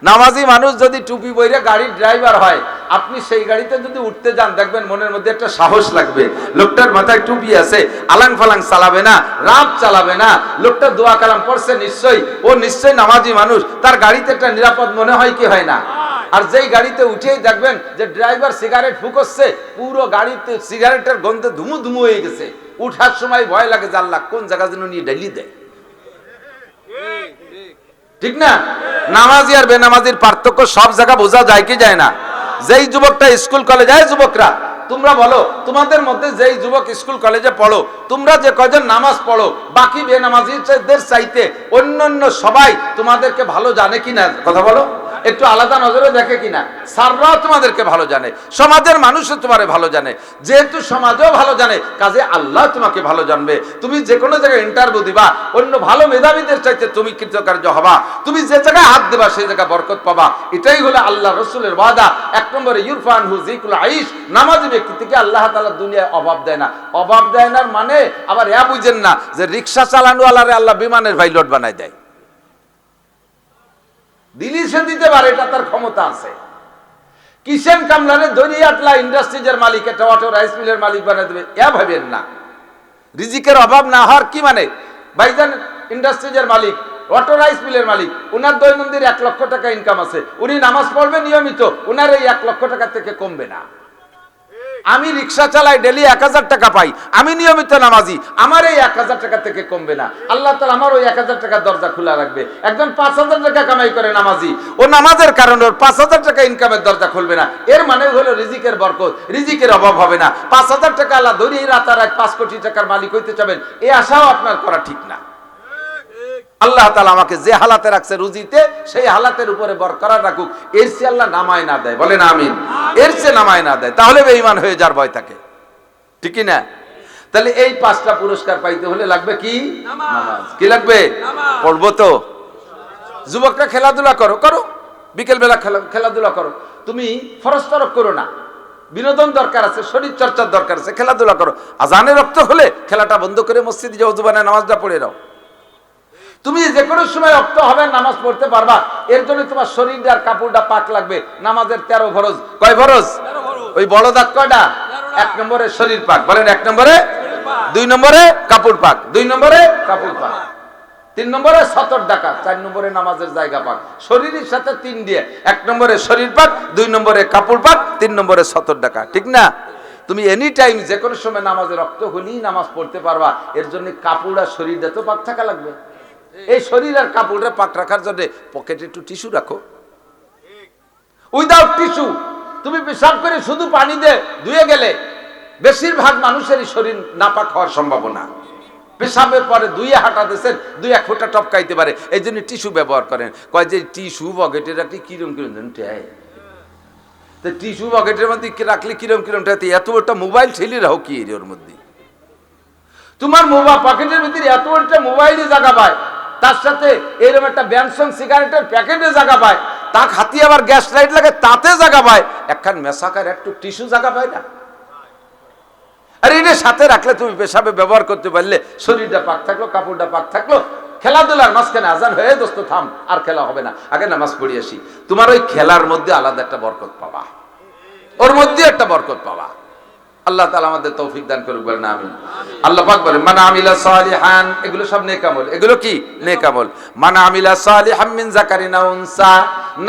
নামাজি মানুষ যদি টুপি পরে গাড়ির ড্রাইভার হয়, আপনি সেই গাড়িতে যদি উঠতে যান, দেখবেন মনের মধ্যে একটা সাহস লাগবে, লোকটার মাথায় টুপি আছে, আলাং ফালাং চালাবে না, রাত চালাবে না, লোকটা দোয়া কালাম পড়ছে, ও নিশ্চয়ই নামাজি মানুষ, তার গাড়িতে একটা নিরাপদ মনে হয় কি হয় না? আর যেই গাড়িতে উঠেই দেখবেন যে ড্রাইভার সিগারেট ফুকোচ্ছে, পুরো গাড়িতে সিগারেটের গন্ধে ধুমু হয়ে গেছে, উঠার সময় ভয় লাগে যে আল্লাহ কোন জায়গা যেন নিয়ে ঢেলি দেয়, ঠিক না? নামাজি আর বেনামাজির পার্থক্য সব জায়গা বোঝা যায় কি যায় না? যেই যুবকটা স্কুল কলেজে, যুবকরা তোমরা বলো, তোমাদের মধ্যে যেই যুবক স্কুল কলেজে পড়ো, তোমরা যে কয়জন নামাজ পড়ো, বাকি বেনামাজিদের চাইতে অন্যান্য সবাই তোমাদেরকে ভালো জানে কিনা? কথা বলো, একটু আলাদা নজরে দেখে কিনা? স্যাররাও তোমাদেরকে ভালো জানে, সমাজের মানুষও তোমারে ভালো জানে, যেহেতু সমাজও ভালো জানে, কাজে আল্লাহ তোমাকে ভালো জানবে। তুমি যে কোনো জায়গায় ইন্টারভিউ দিবা, অন্য ভালো মেধাবীদের চাইতে তুমি কৃতকার্য হবা, তুমি যে জায়গায় হাত দেবা সেই জায়গায় বরকত পাবা। এটাই হলো আল্লাহ রসুলের ওয়াদা। 1 নম্বরে ইরফান হুজিকুল আইশ, নামাজি ব্যক্তি থেকে আল্লাহ তাআলা দুনিয়ায় অভাব দেয় না। অভাব দেয় না মানে আবার বুঝেন না যে রিকশা চালানোওয়ালারে আল্লাহ বিমানের পাইলট বানায় দেয়, দিলি সে দিতে পারে, এটা তার ক্ষমতা আছে। কিষেন কামলারে দরিয়াটলা ইন্ডাস্ট্রিজের মালিক, একটা অটো রাইস মিলের মালিক বানিয়ে দেবে, ভাবেন না। রিজিকের অভাব না হওয়ার কি মানে? ভাইজান ইন্ডাস্ট্রিজের মালিক, অটো রাইস মিলের মালিক, উনার দৈনন্দিন 1 লক্ষ টাকা ইনকাম আছে, উনি নামাজ পড়বে নিয়মিত, উনার এই 1 লক্ষ টাকা থেকে কমবে না। আমি রিক্সা চালাই, ডেলি 1000 টাকা পাই, আমি নিয়মিত নামাজি, আমার এই 1000 টাকা থেকে কমবে না। আল্লাহ তাআলা আমার ওই 1000 টাকার দরজা খোলা রাখবে। একজন 5000 টাকা কামাই করে নামাজি, ও নামাজের কারণে ওর 5000 টাকা ইনকামের দরজা খুলবে না। এর মানে হলো রিজিকের বরকত, রিজিকের অভাব হবে না। 5000 টাকা আল্লাহ ধরিয়ে রাতারাত 5 কোটি টাকার মালিক হইতে চাবেন, এই আশাও আপনার করা ঠিক না। আল্লাহ তাআলা আমাকে যে হালাতে রাখছে রুজিতে, সেই হালাতের উপরে বরকরার রাখুক, এর চেয়ে আল্লাহ নামায় না দেয়, বলেন আমিন। এর চেয়ে নামায় না দেয়, তাহলে বেঈমান হয়ে যাওয়ার ভয় থাকে, ঠিক কি না? তাহলে এই 5টা পুরস্কার পাইতে হলে লাগবে কি? নামাজ। কি লাগবে? পড়বো তো। যুবকরা খেলাধুলা করো, বিকেল বেলা খেলাধুলা করো, তুমি ফরজ তরক করো না, বিনোদন দরকার আছে, শরীর চর্চার দরকার আছে, খেলাধুলা করো। আজানের রক্ত হলে খেলাটা বন্ধ করে মসজিদে যাও, ওযু বানায় নামাজটা পড়ে নাও। তুমি যে কোনো সময় রক্ত হবে নামাজ পড়তে পারবা, এর জন্য তোমার শরীরটা আর কাপড়টা পাক লাগবে। নামাজের 13 ফরজ, কয় ফরজ? ওই বড় দাগ কয়টা? 1 নম্বরে শরীর পাক, বলেন 1 নম্বরে, 2 নম্বরে কাপড় পাক, 2 নম্বরে কাপড় পাক, 3 নম্বরে সতর ডাকা, 4 নম্বরে নামাজের জায়গা পাক। শরীরের সাথে 3 দিয়ে, 1 নম্বরে শরীর পাক, 2 নম্বরে কাপড় পাক, 3 নম্বরে সতর ডাকা, ঠিক না? তুমি এনি টাইম যে কোনো সময় নামাজে রক্ত হলেই নামাজ পড়তে পারবা। এর জন্য কাপড় আর শরীরটা তো পাক থাকা লাগবে। এই শরীর আর কাপড়ে পাক রাখার জন্য পকেটে একটু টিস্যু রাখো। উইদাউট টিস্যু তুমি পেশাব করে শুধু পানি দিয়ে ধুয়ে গেলে বেশিরভাগ মানুষেরই শরীর নাপাক হওয়ার সম্ভাবনা। পেশাবের পরে ধুয়ে হাঁটা দিয়েছেন, 2-1 ফোঁটা টপকাইতে পারে, এই জন্য টিস্যু ব্যবহার করেন। কয় যে টিস্যু পকেটে রাখলে কিরম তো টিস্যু পকেটের মধ্যে রাখলে কিরম এত একটা মোবাইল ঠেলে রাখো কি ওর মধ্যে? তোমার মোবাইল পকেটের ভিতরে এত একটা মোবাইলই জায়গা পায়, তার সাথে এরকম একটা ব্যানসন সিগারেটের প্যাকেটে জায়গা পায়, তা হাতি আবার গ্যাস লাইট লাগে তাতে জায়গা পায়, একখান মেসাকার একটু টিস্যু জায়গা পায় না? আর এটা সাথে রাখলে তুমি পেশাবে ব্যবহার করতে পারলে শরীরটা পাক থাকলো, কাপড়টা পাক থাকলো। খেলাধুলার মাঝখানে আজান হয়ে দোস্ত থাম, আর খেলা হবে না, আগে নামাজ পড়ি আসি। তোমার ওই খেলার মধ্যে আলাদা একটা বরকত পাবা, ওর মধ্যে একটা বরকত পাবা। আল্লাহ তাআলা আমাদের তৌফিক দান করুক, বলেন আমিন। আল্লাহ পাক বলেন মান আমিলা সালিহান, এগুলো সব নেক আমল। এগুলো কি? নেক আমল। মান আমিলা সালিহাম মিন যাকারিন আও উনসা,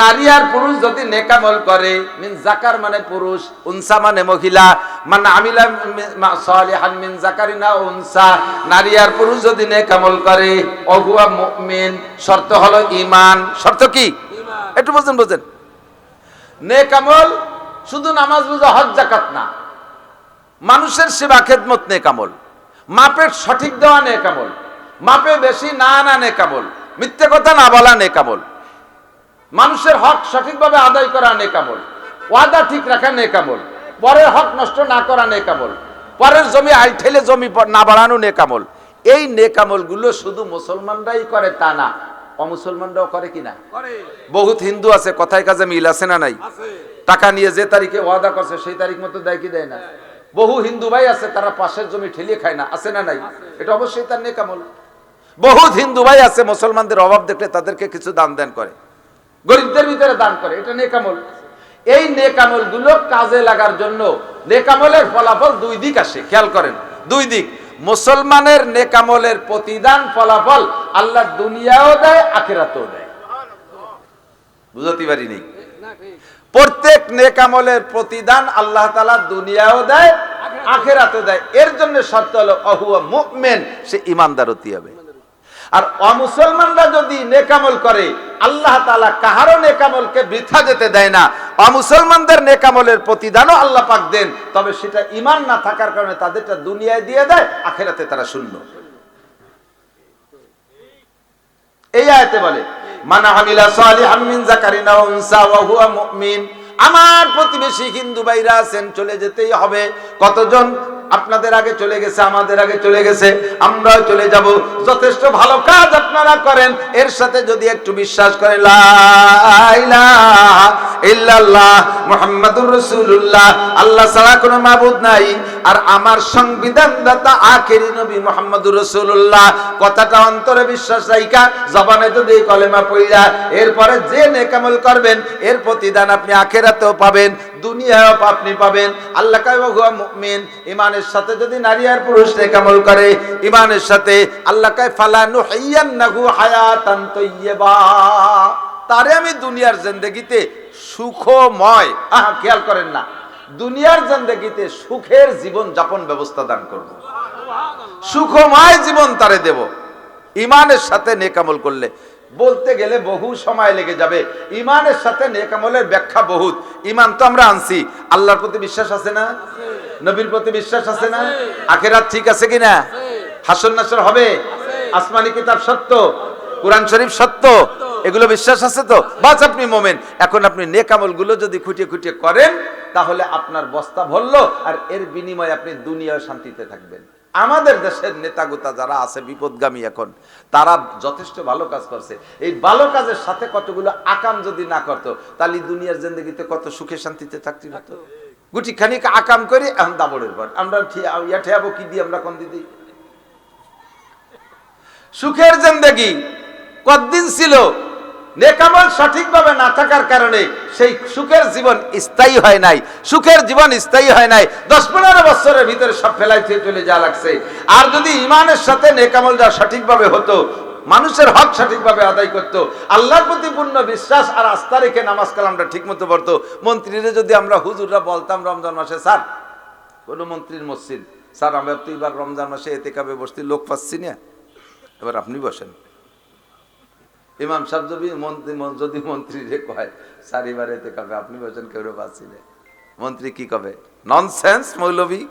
নারী আর পুরুষ যদি নেক আমল করে, মিন যাকার মানে পুরুষ, উনসা মানে মহিলা। মান আমিলা সালিহান মিন যাকারিন আও উনসা, নারী আর পুরুষ যদি নেক আমল করে, ওহুয়া মুমিন, শর্ত হলো ঈমান। শর্ত কি? একটু বুঝেন। নেক আমল শুধু নামাজ রোজা হজ যাকাত না, মানুষের সেবা খেদমত নেকামল, মাপের সঠিক দেওয়া নেকামল, মাপে বেশি না আনা নেকামল, মিথ্যে কথা না বলা নেকামল, মানুষের হক সঠিকভাবে আদায় করা নেকামল, ওয়াদা ঠিক রাখা নেকামল, পরের হক নষ্ট না করা নেকামল, পরের জমি আইঠেলে জমি না বাড়ানো নেকামল। এই নেকামল গুলো শুধু মুসলমানরাই করে তা না, অমুসলমানরাও করে কিনা? বহুত হিন্দু আছে, কথায় কাজে মিল আছে না নাই? টাকা নিয়ে যে তারিখে ওয়াদা করছে সেই তারিখ মতো দেয় কি দেয় না? বহু হিন্দু ভাই আছে, তারা পাশের জমি ঠেলিয়ে খায় না, আছে না নাই? এটা অবশ্যই তার নেকামল। বহুত হিন্দু ভাই আছে, মুসলমানদের অভাব দেখলে তাদেরকে কিছু দান দেন করে, গরিবদের ভিতরে দান করে, এটা নেকামল। এই নেকামল গুলো কাজে লাগার জন্য নেকামলের ফলাফল দুই দিক আসে, খেয়াল করেন, দুই দিক। মুসলমানের নেকামলের প্রতিদান ফলাফল আল্লাহ দুনিয়াও দেয়, আখিরাতেও দেয়। বুঝতে পারি নেই? প্রত্যেক নেকামলের প্রতিদান আল্লাহ তাআলা দুনিয়াও দেয়, আখিরাতেও দেয়। এর জন্য শর্ত হলো অহুয়া মুমিন, সে ঈমানদার হতে হবে। আর অমুসলমানরা যদি নেকামল করে, আল্লাহ তাআলা কাহারও নেকামলকে বৃথা যেতে দেয় না। অমুসলমানদের নেকামলের প্রতিদানও আল্লাহ পাক দেন, তবে সেটা ঈমান না থাকার কারণে তাদেরটা দুনিয়ায় দিয়ে দেয়, আখিরাতে তারা শূন্য। এই আয়াতে বলে মান আমিলা সালিহাম মিন যাকারিন আও উনসা ওয়া হুয়া মুমিন। আমার প্রতিবেশী হিন্দু ভাইরা আছেন, চলে যেতেই হবে। কতজন আপনাদের আগে চলে গেছে, আমাদের আগে চলে গেছে, আমরাও চলে যাব। যথেষ্ট ভালো কাজ আপনারা করেন, এর সাথে যদি একটু বিশ্বাস করেন লা ইলাহা ইল্লাল্লাহ মুহাম্মাদুর রাসূলুল্লাহ, আল্লাহ ছাড়া কোনো মাবুদ নাই, আর আমার সংবিধানদাতা আখেরি নবী মুহাম্মাদুর রাসূলুল্লাহ, কথাটা অন্তরে বিশ্বাস রাইখা জবানে যদি কলেমা পড়া, এরপরে যে নেকামল করবেন এর প্রতিদান আপনি আখিরাতেও পাবেন, দুনিয়ায়ও আপনি পাবেন। আল্লাহ কয় ওয়া হুয়া মুমিন, ঈমানের সাথে যদি নারী আর পুরুষ নেকামল করে, ঈমানের সাথে আল্লাহ কয় ফালা নুহিয়ান্নাহু হায়াতান তাইয়্যিবা, তারে আমি দুনিয়ার জিন্দেগিতে সুখময়, খেয়াল করেন না, দুনিয়ার জিন্দেগিতে সুখের জীবন যাপন ব্যবস্থা দান করব, সুখময় জীবন তারে দেব। ঈমানের সাথে নেকামল করলে, বলতে গেলে বহু সময় লেগে যাবে। ঈমানের সাথে নেকামলের ব্যাখ্যা বহুত। ঈমান তো আমরা আনছি, আল্লাহর প্রতি বিশ্বাস আছে না? নবীর প্রতি বিশ্বাস আছে না? আখিরাত ঠিক আছে কিনা? হাসর নাসর হবে, আসমানি কিতাব সত্য, কুরআন শরীফ সত্য, এগুলো বিশ্বাস আছে তো? বাস আপনি মোমেন। এখন আপনি নেকামল গুলো যদি খুঁটিয়ে খুঁটিয়ে করেন, তাহলে আপনার বস্তা ভরলো, আর এর বিনিময়ে আপনি দুনিয়ায় শান্তিতে থাকবেন। আমাদের দেশের নেতাগুতা যারা আছে বিপদগামী, এখন তারা যথেষ্ট ভালো কাজ করছে। এই ভালো কাজের সাথে কতগুলো আকাম যদি না করতো, তাহলে দুনিয়ার জিন্দেগিতে কত সুখে শান্তিতে থাকতে পারতো। গুটি খানিক আকাম করে এখন দাবড়ের পর আমরা ঠেয়াবো কি দিয়ে, আমরা কোন দিদি সুখের জিন্দেগি কতদিন ছিল? নেকামল সঠিকভাবে না থাকার কারণে সেই সুখের জীবন স্থায়ী হয় নাই, সুখের জীবন স্থায়ী হয় নাই। 10-15 বছরের ভিতরে সব ফেলাই দিয়ে চলে যাওয়া লাগছে। আর যদি ঈমানের সাথে নেকামলটা সঠিকভাবে হতো, মানুষের হক সঠিকভাবে আদায় করত, আল্লাহর প্রতি পূর্ণ বিশ্বাস আর আস্থা রেখে নামাজ কালামটা ঠিক মতো পড়তো। মন্ত্রীরা যদি আমরা হুজুররা বলতাম রমজান মাসে, স্যার কোনো মন্ত্রীর মসজিদ, স্যার আমরা তো এবার রমজান মাসে এতেকাবে বসতে লোক পাচ্ছি না, এবার আপনি বসেন। ইমাম সাহেব যদি মন্ত্রী রে কয় স্যার এবার এতেকাবে আপনি বসেন, কেউ পাচ্ছি না, মন্ত্রী কি কবে? ননসেন্স মৌলবী,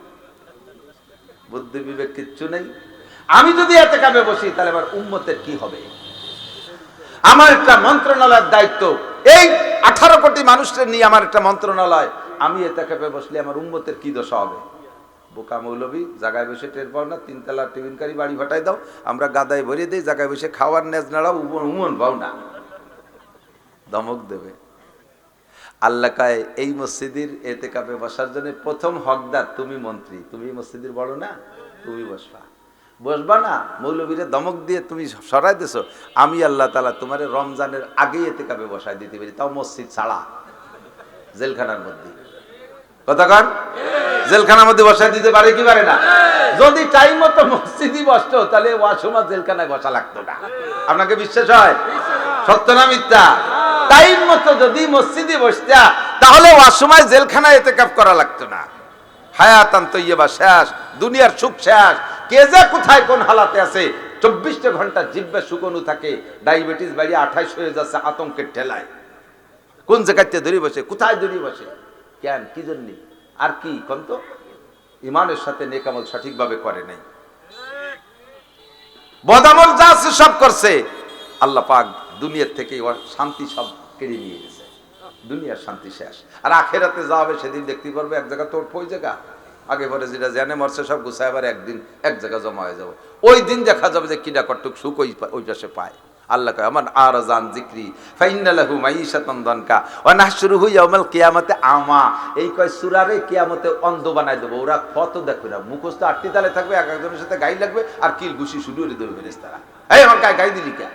বুদ্ধি বিবেক কিচ্ছু নেই। আমি যদি এতেকাবে বসি, তাহলে এবার উম্মতের কি হবে? আমার একটা মন্ত্রণালয়ের দায়িত্ব, এই 18 কোটি মানুষকে নিয়ে আমার একটা মন্ত্রণালয়, আমি এতেকাবে বসলে আমার উম্মতের কি দশা হবে? বোকা মৌলবী, জায়গায় বসে টের পাও না, 3 তলা টিফিনকারী বাড়ি ভাটাই দাও, আমরা গাদায় ভরিয়ে দিই, জায়গায় বসে খাওয়ার নেজ নাড়াও, উমন পাও না, ধমক দেবে। আল্লাহ কয় এই মসজিদের এতেকাবে বসার জন্য প্রথম হকদার তুমি মন্ত্রী, তুমি মসজিদের বড় না, তুমি বসবা। বসবা না, মৌলবীরে ধমক দিয়ে তুমি সরাই দিছো, আমি আল্লাহ তাআলা তোমার রমজানের আগেই এতেকাবে বসাই দিতে পারি, তাও মসজিদ ছাড়া, জেলখানার মধ্যে। কথা কন, জেলখানার মধ্যে বসাই দিতে পারে কি পারে না? যদি টাইম মতো মসজিদই বসতো, তাহলে ওয়াসমা জেলখানায় বসা লাগতো না। আপনাকে বিশ্বাস হয়? সত্য না মিথ্যা? টাইম মতো যদি মসজিদে বসতা, তাহলে ওয়াসমা জেলখানায় ইতিকাফ করা লাগতো না। হায়াতান তাইয়্যিবা শেষ, দুনিয়ার সুখ শেষ। কে যে কোথায় কোন হালাতে আছে, 24টা ঘন্টা জিহ্বা শুকনো থাকে, ডায়াবেটিস বাড়ি 28 হয়ে যাচ্ছে আতঙ্কের ঠেলায়। কোন জায়গাতে ধরে বসে, কোথায় ধরে বসে, কেন, কি জন্য, আর কি কোন তো ইমানের সাথে নেক আমল সঠিকভাবে করে নাই, বদামল যা আছে সব করছে। আল্লাহ পাক দুনিয়ার থেকে শান্তি সব কেড়ে নিয়ে গেছে, দুনিয়ার শান্তি শেষ। আর আখেরাতে যা হবে সেদিন দেখতে পারবে এক জায়গা তোর ওই জায়গা, আগে পরে যেটা জেনে মরছে সব গুছায় আবার একদিন এক জায়গা জমা হয়ে যাবে। ওই দিন দেখা যাবে যে কিডা কটুক সুখ ওই পাশে পায়। আল্লাহ কয় আমার আরাজান যিকরি ফাইন্না লাহু মাইশাতান দানকা ওয়া নাহশুরুহু ইয়াউমাল কিয়ামাতি আমা। এই কয় সূরারে কিয়ামতে অন্ধ বানায় দেব। ওরা কত দেখবে না, মুখস্থ আটটি তালে থাকবে, এক একজনের সাথে গাই লাগবে আর কিল ঘুষি শুরু করে দেবে ফেরেশতারা। এই আমার গায়ে গাই দিলি কা,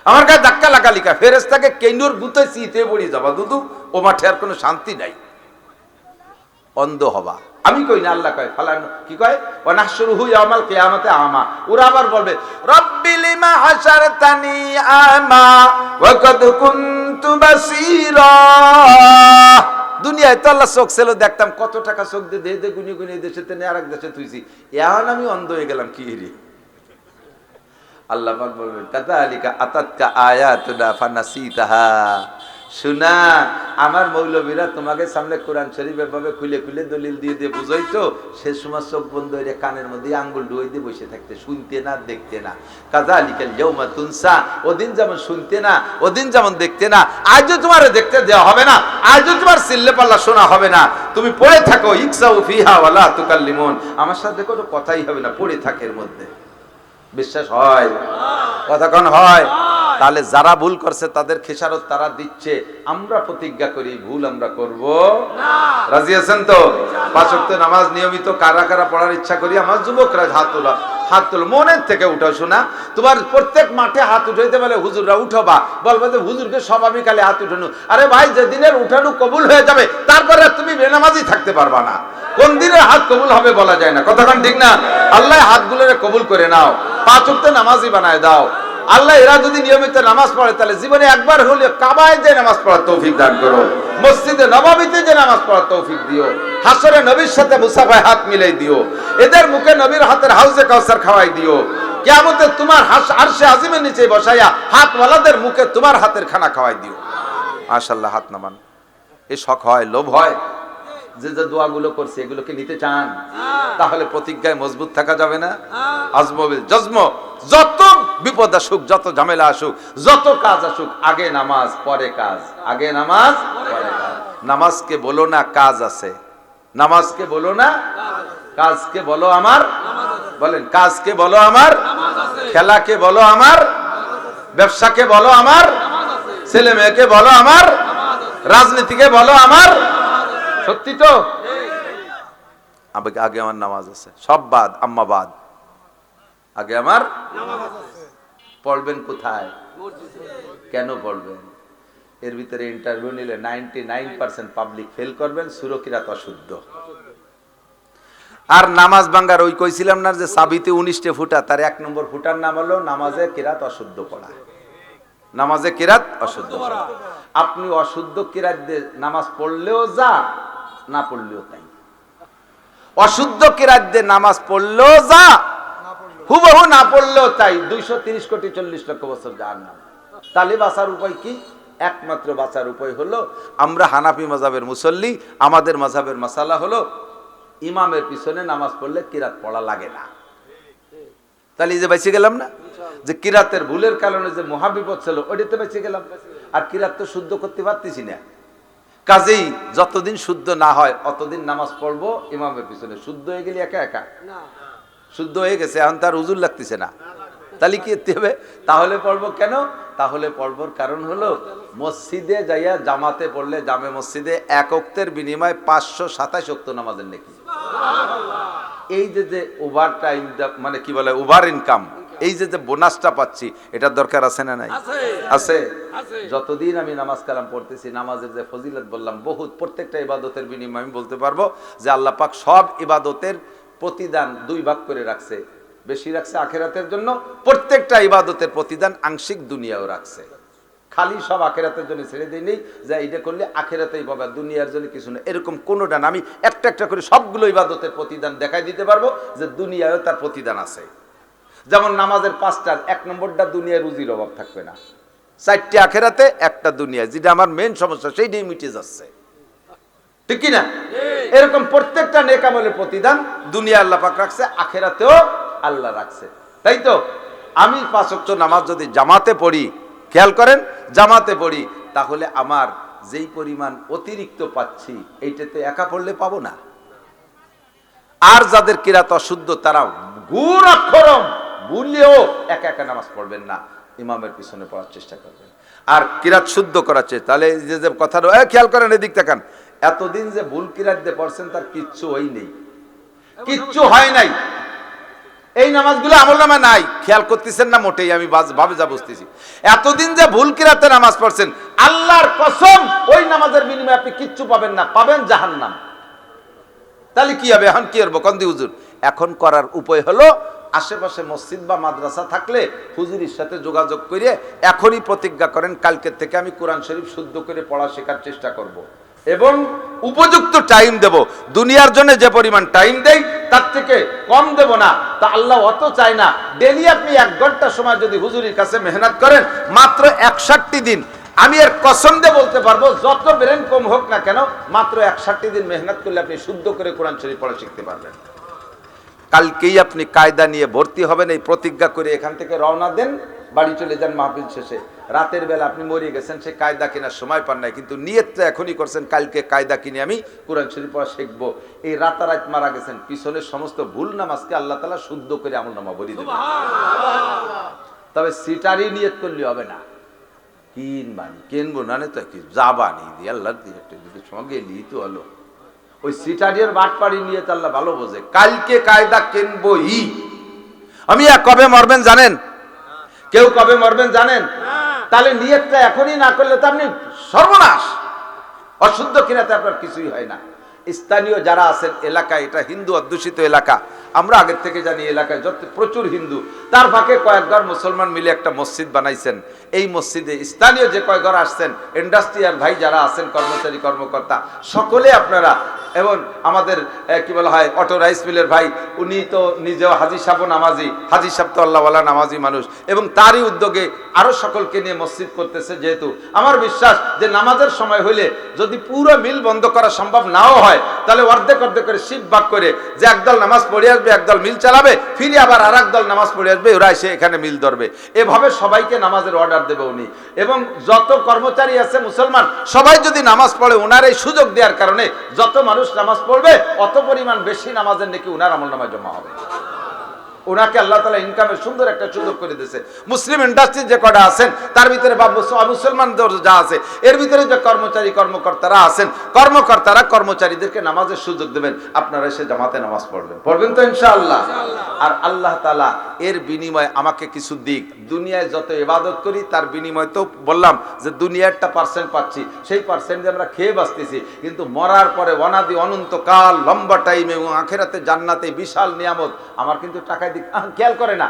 আমার গায়ে ধাক্কা লাগালি কা, ফেরেশতাকে কেন্ডুর গুতে চিতে পড়ি যাবা দুদু। ও মাঠে আর কোনো শান্তি নাই, অন্ধ হবা। আমি কই না, আল্লাহ কয় ফালান কি কয় ওয়া নাহশুরুহু ইয়াউমাল কিয়ামাতি আমা। ওরা আবার বলবে রব্বি লিমা হাশারতানি আমা ওয়া কাদ কুনতু বাসীরা। দুনিয়ায় তো আল্লাহ চোখ ছিল, দেখতাম কত টাকা চোখ দিয়ে দে গুনি গুনি দেশে তেনে আরেক দেশে তুইছি, এখন আমি অন্ধ হয়ে গেলাম কি রে। আল্লাহ পাক বলবেন কাযালিকা আতাতকা আয়াতুনা ফানাসিতাহা। শোনা, আমার মৌলবীরা তোমাকে সামনে কোরআন শরীফ এভাবে খুলে খুলে দলিল দিয়ে দিয়ে বুঝাইতো, সে সময় চোখ বন্ধ হয়ে কানের মধ্যে আঙ্গুল ডুয়ে দিয়ে বসে থাকতে, শুনতে না দেখতে না। কাযালিকাল ইয়াউমা তুনসা, ওদিন যেমন শুনতে না, ওদিন যেমন দেখতে না, আজও তোমার দেখতে দেওয়া হবে না, আজও তোমার চিল্লে পাল্লা শোনা হবে না। তুমি পড়ে থাকো ইকসাউ ফিহা ওয়ালা তুকাল্লিমুন, আমার সাথে কোনো কথাই হবে না, পড়ে থাকের মধ্যে। বিশ্বাস হয়? কথা কোন হয়? তাহলে যারা ভুল করছে তাদের খেসারত তারা দিচ্ছে। আমরা প্রতিজ্ঞা করি ভুল আমরা করব না। রাজি আছেন তো? পাঁচ ওয়াক্ত নামাজ নিয়মিত কারা কারা পড়ার ইচ্ছা করি? আমার যুবকরা হাত তোলা, হাত তোলো, মনের থেকে উঠো। শোনা, তোমার প্রত্যেক মাঠে হাত উঠাইতে বলে হুজুররা উঠবা, বলবে যে হুজুরকে স্বাভাবিক কালে হাত উঠানো। আরে ভাই, যেদিনের উঠানো কবুল হয়ে যাবে তারপরে তুমি বেনামাজি থাকতে পারবা না। কোন দিনের হাত কবুল হবে বলা যায় না, কথা ঠিক না? আল্লাহ হাতগুলোরে কবুল করে নাও, পাঁচ ওয়াক্ত নামাজি বানায় দাও। আল্লাহ এরা যদি নিয়মিত নামাজ পড়ে তাহলে জীবনে একবার হলে কাবায় যে নামাজ পড়ার তৌফিক দান করো, মসজিদে নববীতে যে নামাজ পড়ার তৌফিক দিও, হাসরে নবীর সাথে মুসাফায় হাত মিলাই দিও, এদের মুখে নবীর হাতের হাউজে কাউসার খাওয়াই দিও। কিয়ামতে তোমার আরশে আজিমের নিচে বসাইয়া হাতওয়ালাদের মুখে তোমার হাতের খানা খাওয়াই দিও। মাশাআল্লাহ, হাত নামান। এ শখ হয়, লোভ হয় যে যে দোয়াগুলো করছে এগুলোকে নিতে চান, তাহলে প্রতিজ্ঞায় মজবুত থাকা যাবে না? আজমবিল জজম, যত বিপদ আসুক, যত ঝামেলা আসুক, যত কাজ আসুক, আগে নামাজ পরে কাজ, আগে নামাজ পরে কাজ। নামাজকে বলো না কাজ আছে, নামাজকে বলো না কাজকে বলো আমার। বলেন, কাজকে বলো আমার, খেলাকে বলো আমার, ব্যবসাকে বলো আমার, ছেলে মেয়েকে বলো আমার, রাজনীতিকে বলো আমার। সত্যি তো? আগে আমার নামাজ আছে, সব বাদ, আম্মা বাদ, আগে আমার নামাজ আছে। পড়বেন কোথায়? কেন পড়বেন? এর ভিতরে ইন্টারভিউ নিলে 99% পাবলিক ফেল করবেন, সুরকিরাত অশুদ্ধ। আর নামাজ ভাঙ্গার ওই কইছিলাম না যে সাবিতে 19টে ফুটা, তার 1 নম্বর ফুটার নাম হলো নামাজে কিরাত অশুদ্ধ পড়া। নামাজে কিরাত অশুদ্ধ পড়া। আপনি অশুদ্ধ কিরাত দিয়ে নামাজ পড়লেও যা, না পড়লেও তাই। অশুদ্ধ কিরাত দিয়ে নামাজ পড়লেও যা, হুবহু না পড়লেও তাই। 230 কোটি 40 লক্ষ বছর জাহান্নাম। তাহলে বাঁচার উপায় কি? একমাত্র বাঁচার উপায় হলো, আমরা হানাফি মাযহাবের মুসল্লি, আমাদের মাযহাবের মাসালা হলো ইমামের পিছনে নামাজ পড়লে কিরাত পড়া লাগে না। তাহলে এই যে বেঁচে গেলাম না, যে কিরাতের ভুলের কারণে যে মহাবিপদ ছিল ওইটাতে বেঁচে গেলাম। আর কিরাত তো শুদ্ধ করতে পারতেছি না, কাজেই যতদিন শুদ্ধ না হয় অতদিন নামাজ পড়বো ইমামের পিছনে। শুদ্ধ হয়ে গেলে একা একা শুদ্ধ হয়ে গেছে, এখন তার হুজুর লাগতেছে না, তাহলে কি করতে হবে? তাহলে পড়বো কেন? তাহলে পড়বর কারণ হলো মসজিদে যাইয়া জামাতে পড়লে, জামে মসজিদে 1 ওয়াক্তের বিনিময়ে 527 ওয়াক্ত নামাজের নেকি। এই যে ওভার টাইম, মানে কি বলে ওভার ইনকাম, এই যে বোনাসটা পাচ্ছি, এটার দরকার আছে না নাই? আছে। যতদিন আমি নামাজ কালাম পড়তেছি, নামাজের যে ফজিলত বললাম বহুত, প্রত্যেকটা ইবাদতের বিনিময়ে আমি বলতে পারবো যে আল্লাহ পাক সব ইবাদতের প্রতিদান 2 ভাগ করে রাখছে। বেশি রাখছে আখেরাতের জন্য, প্রত্যেকটা ইবাদতের প্রতিদান আংশিক দুনিয়াও রাখছে। খালি সব আখেরাতের জন্য ছেড়ে দিই নেই যে এটা করলে আখেরাতেই পাবা, দুনিয়ার জন্য কিছু না, এরকম কোনোটা না। আমি একটা একটা করে সবগুলো ইবাদতের প্রতিদান দেখাই দিতে পারবো যে দুনিয়ায়ও তার প্রতিদান আছে। যেমন নামাজের 5টার 1 নম্বরটা দুনিয়ায় রুজির অভাব থাকবে না, 4টে আখেরাতে, 1টা দুনিয়ায়। যেটা আমার মেন সমস্যা সেইটাই মিটে যাচ্ছে। ঠিক কি না? এরকম প্রত্যেকটা নেক আমলের প্রতিদান দুনিয়া আল্লাহ পাক রাখছে, আখিরাতেও আল্লাহ রাখছে। তাই তো আমি 5 ওয়াক্ত নামাজ যদি জামাতে পড়ি, খেয়াল করেন, জামাতে পড়ি, তাহলে আমার যেই পরিমাণ অতিরিক্ত পাচ্ছি এইটাতে একা পড়লে পাবো না। আর যাদের কিরাত অশুদ্ধ তারা গুণ অক্ষরম ভুললেও একা একা নামাজ পড়বেন না, ইমামের পিছনে পড়ার চেষ্টা করবেন। আর কিরাত শুদ্ধ করার চেষ্টা, তাহলে যে যে কথাটা খেয়াল করেন, এদিক তাকান, এতদিন যে ভুল কিরাত দিয়ে পড়ছেন তার কিচ্ছু হয় নেই, কিচ্ছু হয় নাই, এই নামাজগুলো আমলনামায় নাই, খেয়াল করতেছেন না মোটেই, আমি ভাবে যা বুঝতেছি। এতদিন যে ভুল কিরাতে নামাজ পড়ছেন, আল্লাহর কসম ওই নামাজের বিনিময়ে আপনি কিচ্ছু পাবেন না, পাবেন জাহান্নাম। তাহলে কি হবে? এখন কি করবো কন্দি হুজুর? এখন করার উপায় হলো আশেপাশে মসজিদ বা মাদ্রাসা থাকলে হুজুরের সাথে যোগাযোগ করে এখনই প্রতিজ্ঞা করেন, কালকের থেকে আমি কোরআন শরীফ শুদ্ধ করে পড়া শেখার চেষ্টা করব এবং উপযুক্ত টাইম দেব। দুনিয়ার জন্য যে পরিমাণ টাইম দেই তার থেকে কম দেব না। তা আল্লাহ অত চায় না। ডেলি আপনি 1 ঘন্টা সময় যদি হুজুরের কাছে মেহনত করেন, মাত্র 61 দিন, আমি এর কসম দিয়ে বলতে পারবো, যত ব্রেন কম হোক না কেন, মাত্র 61 দিন মেহনত করলে আপনি শুদ্ধ করে কোরআন শরীফ পড়া শিখতে পারবেন। কালকেই আপনি কায়দা নিয়ে ভর্তি হবেন, এই প্রতিজ্ঞা করে এখান থেকে রওনা দেন, বাড়ি চলে যান মাহফিল শেষে। রাতের বেলা আপনি মরে গেছেন, সে কায়দা কেনার সময় পান নাই, কিন্তু নিয়তটা এখনই করছেন, কালকে কায়দা কিনে আমি কোরআন শরীফ পড়া শিখবো। এই রাতারাত মারা গেছেন, পিছনের সমস্ত ভুল নামাজকে আল্লাহ তাআলা শুদ্ধ করে আমলনামা ভরিয়ে দেবেন। তবে সিটারি নিয়ত করলে হবে না, কিনবো না তো কি যাবানি দিয়ে আল্লাহ দিয়ে সঙ্গে নিয়ে তো হলো। ওই সিটারিয়ার বাটপাড়ি নিয়ে তো আল্লাহ ভালো বোঝে, কালকে কায়দা কিনবই। আমি কবে মরবেন জানেন? কেউ কবে মরবেন জানেন? তাহলে নিয়তটা এখনই না করলে তো আপনি সর্বনাশ। অশুদ্ধ কিনাতে আপনার কিছুই হয় না। স্থানীয় যারা আছেন এলাকায়, এটা হিন্দু অধ্যুষিত এলাকা, আমরা আগের থেকে জানি এলাকায় যত প্রচুর হিন্দু, তার ফাঁকে কয়েক ঘর মুসলমান মিলে একটা মসজিদ বানাইছেন। এই মসজিদে স্থানীয় যে কয়েক ঘর আসছেন, ইন্ডাস্ট্রিয়াল ভাই যারা আছেন, কর্মচারী কর্মকর্তা সকলে আপনারা, এবং আমাদের কি বলা হয় অটো রাইস মিলের ভাই, উনি তো নিজেও হাজি সাহেব নামাজি, হাজি সাহেব তো আল্লাহওয়ালা নামাজি মানুষ, এবং তারই উদ্যোগে আরো সকলকে নিয়ে মসজিদ করতেছে। যেহেতু আমার বিশ্বাস যে নামাজের সময় হইলে যদি পুরো মিল বন্ধ করা সম্ভব নাও হয়, তাহলে অর্ধেক অর্ধেক করে শিফট ভাগ করে, যে একদল নামাজ পড়ে আসবে, একদল মিল চালাবে, ফিরে আবার আর একদল নামাজ পড়ে আসবে, ওরা এসে এখানে মিল ধরবে। এভাবে সবাইকে নামাজের অর্ডার দেবে উনি, এবং যত কর্মচারী আছে মুসলমান সবাই যদি নামাজ পড়ে, ওনার এই সুযোগ দেওয়ার কারণে যত মানুষ নামাজ পড়বে অত পরিমাণ বেশি নামাজের নাকি উনার আমলনামায় জমা হবে। ওনাকে আল্লাহ তাআলা ইনকামের সুন্দর একটা সুযোগ করে দিয়েছে। মুসলিম ইন্ডাস্ট্রি যে কটা আছেন তার ভিতরে বা মুসলমানদের যা আছে, এর ভিতরে যে কর্মচারী কর্মকর্তারা আছেন, কর্মকর্তারা কর্মচারীদেরকে নামাজের সুযোগ দেবেন, আপনারা এসে জামাতে নামাজ পড়বেন তো ইনশাআল্লাহ। আর আল্লাহ তাআলা এর বিনিময়ে আমাকে কিছু দিক, দুনিয়ায় যত ইবাদত করি তার বিনিময়ে তো বললাম যে দুনিয়ারটা পার্সেন্ট পাচ্ছি, সেই পার্সেন্ট দিয়ে আমরা খেয়ে বাঁচতেছি, কিন্তু মরার পরে অনাদি অনন্তকাল লম্বা টাইম এবং আখিরাতে জান্নাতে বিশাল নিয়ামত আমার কিন্তু টাকায় খেয়াল করে না।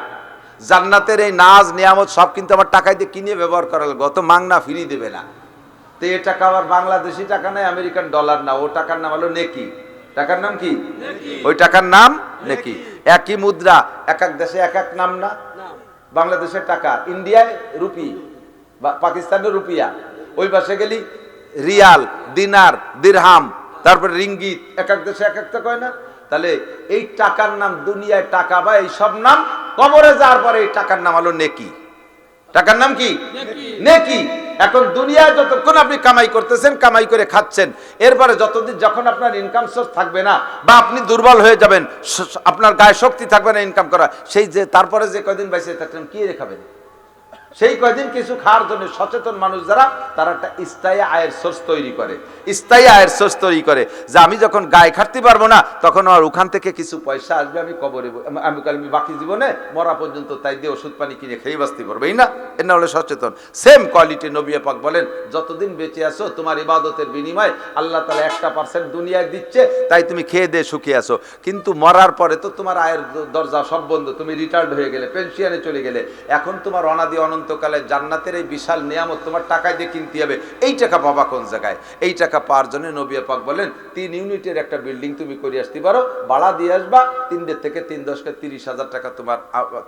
জান্নাতের এই নাজ নিয়ামত সব কিন্তু আমার টাকায় দিয়ে কিনে ব্যবহার করা লাগবে, অত মাংনা ফিরি দেবে না। তো এই টাকা আবার বাংলাদেশি টাকা নাই, আমেরিকান ডলার না, ও টাকার নাম হলো নেকি। টাকার নাম কি? ওই টাকার নাম নেকি। একই মুদ্রা, এক এক দেশে এক এক নাম না। বাংলাদেশের টাকা, ইন্ডিয়ায় রুপি, পাকিস্তানের রুপিয়া, ওই পাশে গেলি রিয়াল, দিনার, দিরহাম, তারপরে রিঙ্গিত, এক এক দেশে এক একটা কয় না। তাহলে এই টাকার নাম, দুনিয়ায় টাকা বা এই সব নাম, কবরে যাওয়ার পরে এই টাকার নাম হলো নেকি। টাকার নাম কি? নেকি। এখন দুনিয়ায় যতক্ষণ আপনি কামাই করতেছেন, কামাই করে খাচ্ছেন, এরপরে যতদিন যখন আপনার ইনকাম সোর্স থাকবে না, বা আপনি দুর্বল হয়ে যাবেন, আপনার গায়ে শক্তি থাকবে না ইনকাম করা, সেই যে তারপরে যে কয়দিন বাইসে থাকবেন কি রেখাবেন? সেই কয়দিন কিছু খাওয়ার জন্য সচেতন মানুষ যারা, তারা একটা স্থায়ী আয়ের সোর্স তৈরি করে, স্থায়ী আয়ের সোর্স তৈরি করে, যে আমি যখন গায়ে খাটতে পারবো না তখন আমার ওখান থেকে কিছু পয়সা আসবে, আমি কবরে, আমি বাকি জীবনে মরা পর্যন্ত তাই দিয়ে ওষুধ পানি কিনে খেয়ে বাঁচতে পারবো, এই না? এর না হলে সচেতন। সেম কোয়ালিটি নবী পাক বলেন, যতদিন বেঁচে আছো তোমার ইবাদতের বিনিময়ে আল্লাহ তাআলা 1% দুনিয়ায় দিচ্ছে, তাই তুমি খেয়ে দিয়ে সুখে আছো, কিন্তু মরার পরে তো তোমার আয়ের দরজা সব বন্ধ, তুমি রিটায়ার্ড হয়ে গেলে, পেনশনে চলে গেলে, এখন তোমার অনাদি অনন্ত অনন্তকালে জান্নাতের এই বিশাল নিয়ামত তোমার টাকায় দিয়ে কিনতে হবে, এই টাকা পাবা কোন জায়গায়? এই টাকা পাওয়ার জন্য নবী পাক বলেন 3 ইউনিটের একটা বিল্ডিং তুমি করে আসতে পারো, ভাড়া দিয়ে আসবা, 3 থেকে 3 10 30,000 টাকা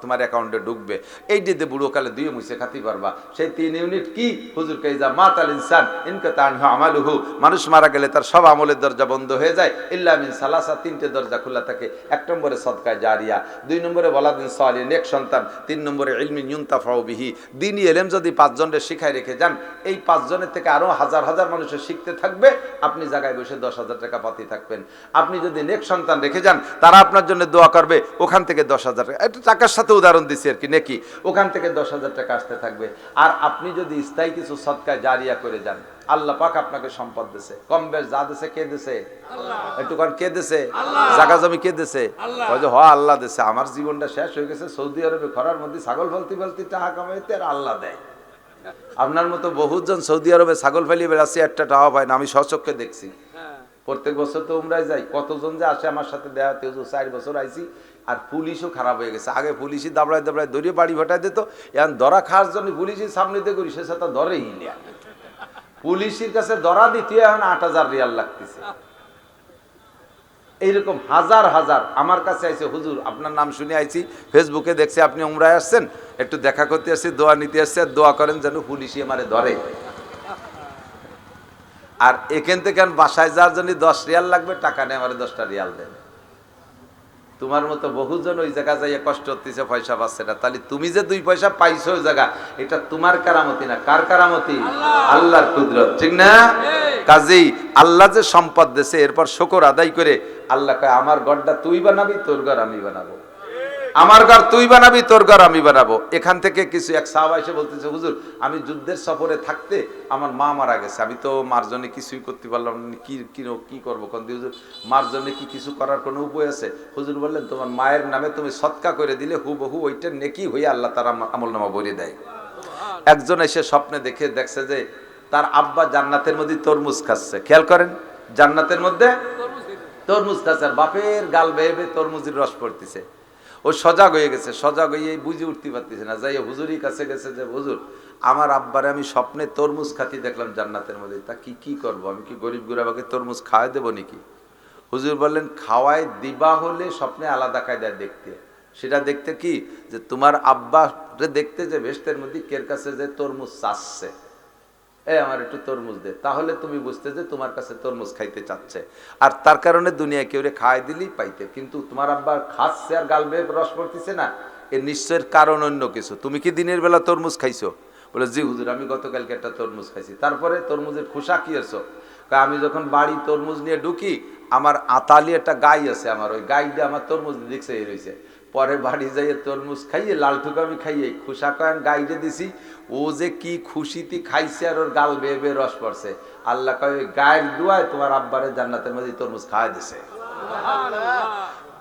তোমার অ্যাকাউন্টে ঢুকবে, এই দিতে বুড়োকালে দুই মুছে খাতে পারবা। সেই 3 ইউনিট কি? হুজুর কাইজা মাতাল ইনসান ইনকাতা আনহু আমালুহু, মানুষ মারা গেলে তার সব আমলের দরজা বন্ধ হয়ে যায়, ইল্লা মিন সালাসা, 3টে দরজা খোলা থাকে। 1 নম্বরে সদকায়ে জারিয়া, 2 নম্বরে ওয়ালাদিন সালিহ, নেক সন্তান, 3 নম্বরে ইলমিন ইউনতাফাউ বিহি, দ্বীনি ইলম যদি 5 জনের শিখায় রেখে যান, এই 5 জনের থেকে আরো হাজার হাজার মানুষের শিখতে থাকবে, আপনি জায়গায় বসে 10,000 টাকা পাতি থাকবেন। আপনি যদি নেক সন্তান রেখে যান, তারা আপনার জন্য দোয়া করবে, ওখান থেকে 10,000 টাকা, এটা টাকার সাথে উদাহরণ দিচ্ছি আর কি, নেকি, ওখান থেকে 10,000 টাকা আসতে থাকবে। আর আপনি যদি স্থায়ী কিছু সদকায়ে জারিয়া করে যান, আল্লাহ পাক আপনাকে সম্পদ দিছে, কম বেশ যা দিছে, কে দিছে? একটুখান কে দিছে? জায়গা জমি কে দিছে? আল্লাহ দিছে। আমার জীবনটা শেষ হয়ে গেছে সৌদি আরবে খরার মধ্যে ছাগল ফলতে ফলতে টাকা কামাইতে, আর আল্লাহ দেয়। আপনার মতো বহুজন সৌদি আরবে ছাগল ফেলিয়ে বেড়াচ্ছে, একটা টাকা পায় না, আমি স্বচক্ষে দেখছি। প্রত্যেক বছর তো উমরায় যাই, কতজন যে আসে আমার সাথে দেখা, 4 বছর আইছি, আর পুলিশও খারাপ হয়ে গেছে। আগে পুলিশই দাবড়ায় দাবড়ায় দড়িয়ে বাড়ি ভাটায় দিত, এখন ধরা খাওয়ার জন্য পুলিশই সামনে দিয়ে করি, সে সাথে ধরেই না। পুলিশের কাছে ধরা দিতে এখন 8,000 রিয়াল লাগতেছে। এইরকম হাজার হাজার আমার কাছে আইছে, হুজুর আপনার নাম শুনে আইছি, ফেসবুকে দেখছি আপনি উমরায় আসছেন, একটু দেখা করতে আসছি, দোয়া নিতে আসছে, আর দোয়া করেন যেন পুলিশই আমারে ধরে। আর এখান থেকে বাসায় যাওয়ার জন্য 10 রিয়াল লাগবে, টাকা নেই, আমার 10টা রিয়াল দেন। তোমার মতো বহুজন ওই জায়গা যাইয়া কষ্ট হতেছে, পয়সা পাচ্ছে না। তাহলে তুমি যে 2 পয়সা পাইছো ওই জায়গা, এটা তোমার কারামতি না, কার কারামতি? আল্লাহর কুদরত, ঠিক না? কাজেই আল্লাহ যে সম্পদ দিয়েছে, এরপর শুকর আদায় করে আল্লাহ কয়, আমার ঘরটা তুই বানাবি, তোর ঘর আমি বানাবো। আমার ঘর তুই বানাবি, তোর ঘর আমি বানাবো। এখান থেকে কিছু এক সাহাবা এসে বলতেছে, হুজুর আমি যুদ্ধের সফরে থাকতে আমার মা মারা গেছে, আমি তো মার জন্য কিছুই করতে পারলাম না, কি করবো? হুজুর মার জন্য কি কিছু করার কোনো উপায় আছে? হুজুর বললেন, তোমার মায়ের নামে তুমি সদকা করে দিলে হুবহু ওইটা নেকি হয়ে আল্লাহ তার আমলনামা ভরে দেয়। একজন এসে স্বপ্নে দেখছে যে তার আব্বা জান্নাতের মধ্যে তরমুজ খাচ্ছে। খেয়াল করেন, জান্নাতের মধ্যে তরমুজ খাচ্ছে, আর বাপের গাল বেয়ে বেয়ে তরমুজের রস পড়তেছে। ও সজাগ হয়ে গেছে, সজাগ হয়ে বুঝে উঠতে পারতেছে না, যাই হুজুরই কাছে গেছে যে হুজুর আমার আব্বারে আমি স্বপ্নে তরমুজ খাতি দেখলাম জান্নাতের মধ্যে, তা কি করব, আমি কি গরিব গুরাবাকে তরমুজ খাওয়াই দেবো নাকি? হুজুর বললেন, খাওয়াই দিবা হলে স্বপ্নে আলাদা কায়দায় দেখতে। সেটা দেখতে কি, যে তোমার আব্বা দেখতে যে ভেস্তের মধ্যে কের কাছে যে তরমুজ চাচ্ছে, আমার একটু তরমুজ দে, তাহলে তুমি বুঝতে যে তোমার কাছে তরমুজ খাইতে চাচ্ছে, আর তার কারণে দুনিয়া কেউ খাওয়াই দিলেই পাইতে। কিন্তু তোমার আব্বা খাচ্ছে আর গাল বেয়ে রস পড়তেছে না, এর নিশ্চয়ের কারণ অন্য কিছু। তুমি কি দিনের বেলা তরমুজ খাইছো? বলে, জি হুজুর আমি গতকালকে একটা তরমুজ খাইছি। তারপরে তরমুজের খোসা কি আছো? আমি যখন বাড়ি তরমুজ নিয়ে ঢুকি, আমার আতালি একটা গাই আছে, আমার ওই গাইটা আমার তরমুজ দেখছে এই রয়েছে। পরে বাড়ি যাইয়ে তরমুজ খাইয়ে লালটুকু আমি খাইয়ে খোসা কয়েন গাইডে দিছি, ও যে কি খুশিতে খাইছে, আর ওর গাল বেয়ে বেয়ে রস পড়ছে। আল্লাহ কয়, গায়ের দুয়ায় তোমার আব্বারে জান্নাতের মধ্যে তরমুজ খাওয়াই দিছে।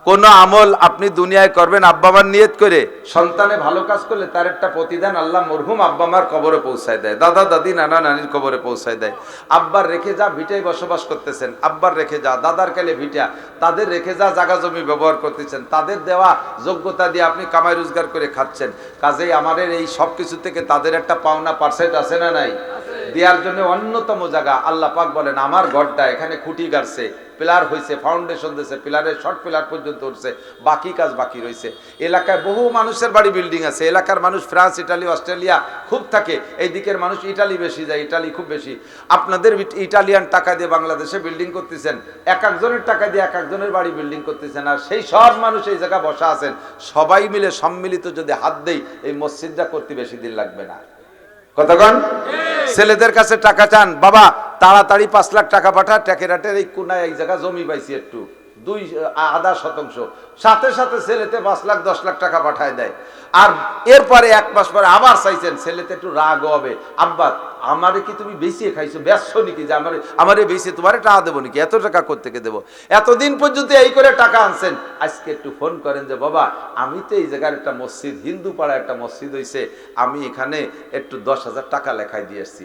কোন আমল আপনি দুনিয়ায় করবেন আব্বা মার নিয়ত করে, সন্তানে ভালো কাজ করলে তার একটা প্রতিদান আল্লাহ মরহুম আব্বা মার কবরে পৌঁছায় দেয়, দাদা দাদি নানা নানির কবরে পৌঁছায় দেয়। আব্বার রেখে যা ভিটায় বসবাস করতেছেন, আব্বার রেখে যা দাদার কালে ভিটা, তাদের রেখে যা জায়গা জমি ব্যবহার করতেছেন, তাদের দেওয়া যোগ্যতা দিয়ে আপনি কামাই রোজগার করে খাচ্ছেন। কাজেই আমাদের এই সব কিছু থেকে তাদের একটা পাওনা পার্সেন্ট আছে না নাই? দেওয়ার জন্য অন্যতম জায়গা আল্লাহ পাক বলেন, আমার ঘরটা এখানে খুঁটি গাড়ছে, পিলার হয়েছে, ফাউন্ডেশন দিয়েছে, পিলারের শর্ট পিলার পর্যন্ত উঠছে, বাকি কাজ বাকি রয়েছে। এলাকায় বহু মানুষের বাড়ি বিল্ডিং আছে, এলাকার মানুষ ফ্রান্স ইটালি অস্ট্রেলিয়া খুব থাকে, এই দিকের মানুষ ইটালি বেশি যায়, ইটালি খুব বেশি। আপনাদের ইটালিয়ান টাকা দিয়ে বাংলাদেশে বিল্ডিং করতেছেন, এক একজনের টাকা দিয়ে এক একজনের বাড়ি বিল্ডিং করতেছেন, আর সেই সব মানুষ এই জায়গায় বসা আছেন, সবাই মিলে সম্মিলিত যদি হাত দেই, এই মসজিদটা করতে বেশি দিন লাগবে না। কতক্ষণ? ছেলেদের কাছে টাকা চান, বাবা তাড়াতাড়ি 5 লাখ টাকা পাঠা, ট্যাকেরাটের এই কোনায় এই জায়গা জমি পাইছি একটু 2.5% সাথে সাথে ছেলেতে 5 লাখ 10 লাখ টাকা পাঠায় দেয়। আর এরপরে 1 মাস পরে আবার চাইছেন, ছেলেতে একটু রাগ হবে, আব্বা আমারে কি তুমি বেশিয়ে খাইছো, ব্যস্ত নাকি যে আমারে বেশি তোমারে টাকা দেবো নাকি, এত টাকা কোত্থেকে দেবো? এতদিন পর্যন্ত এই করে টাকা আনছেন, আজকে একটু ফোন করেন যে বাবা আমি তো এই জায়গার একটা মসজিদ, হিন্দু পাড়া একটা মসজিদ হইছে, আমি এখানে একটু 10,000 টাকা লেখায় দিয়ে আসছি,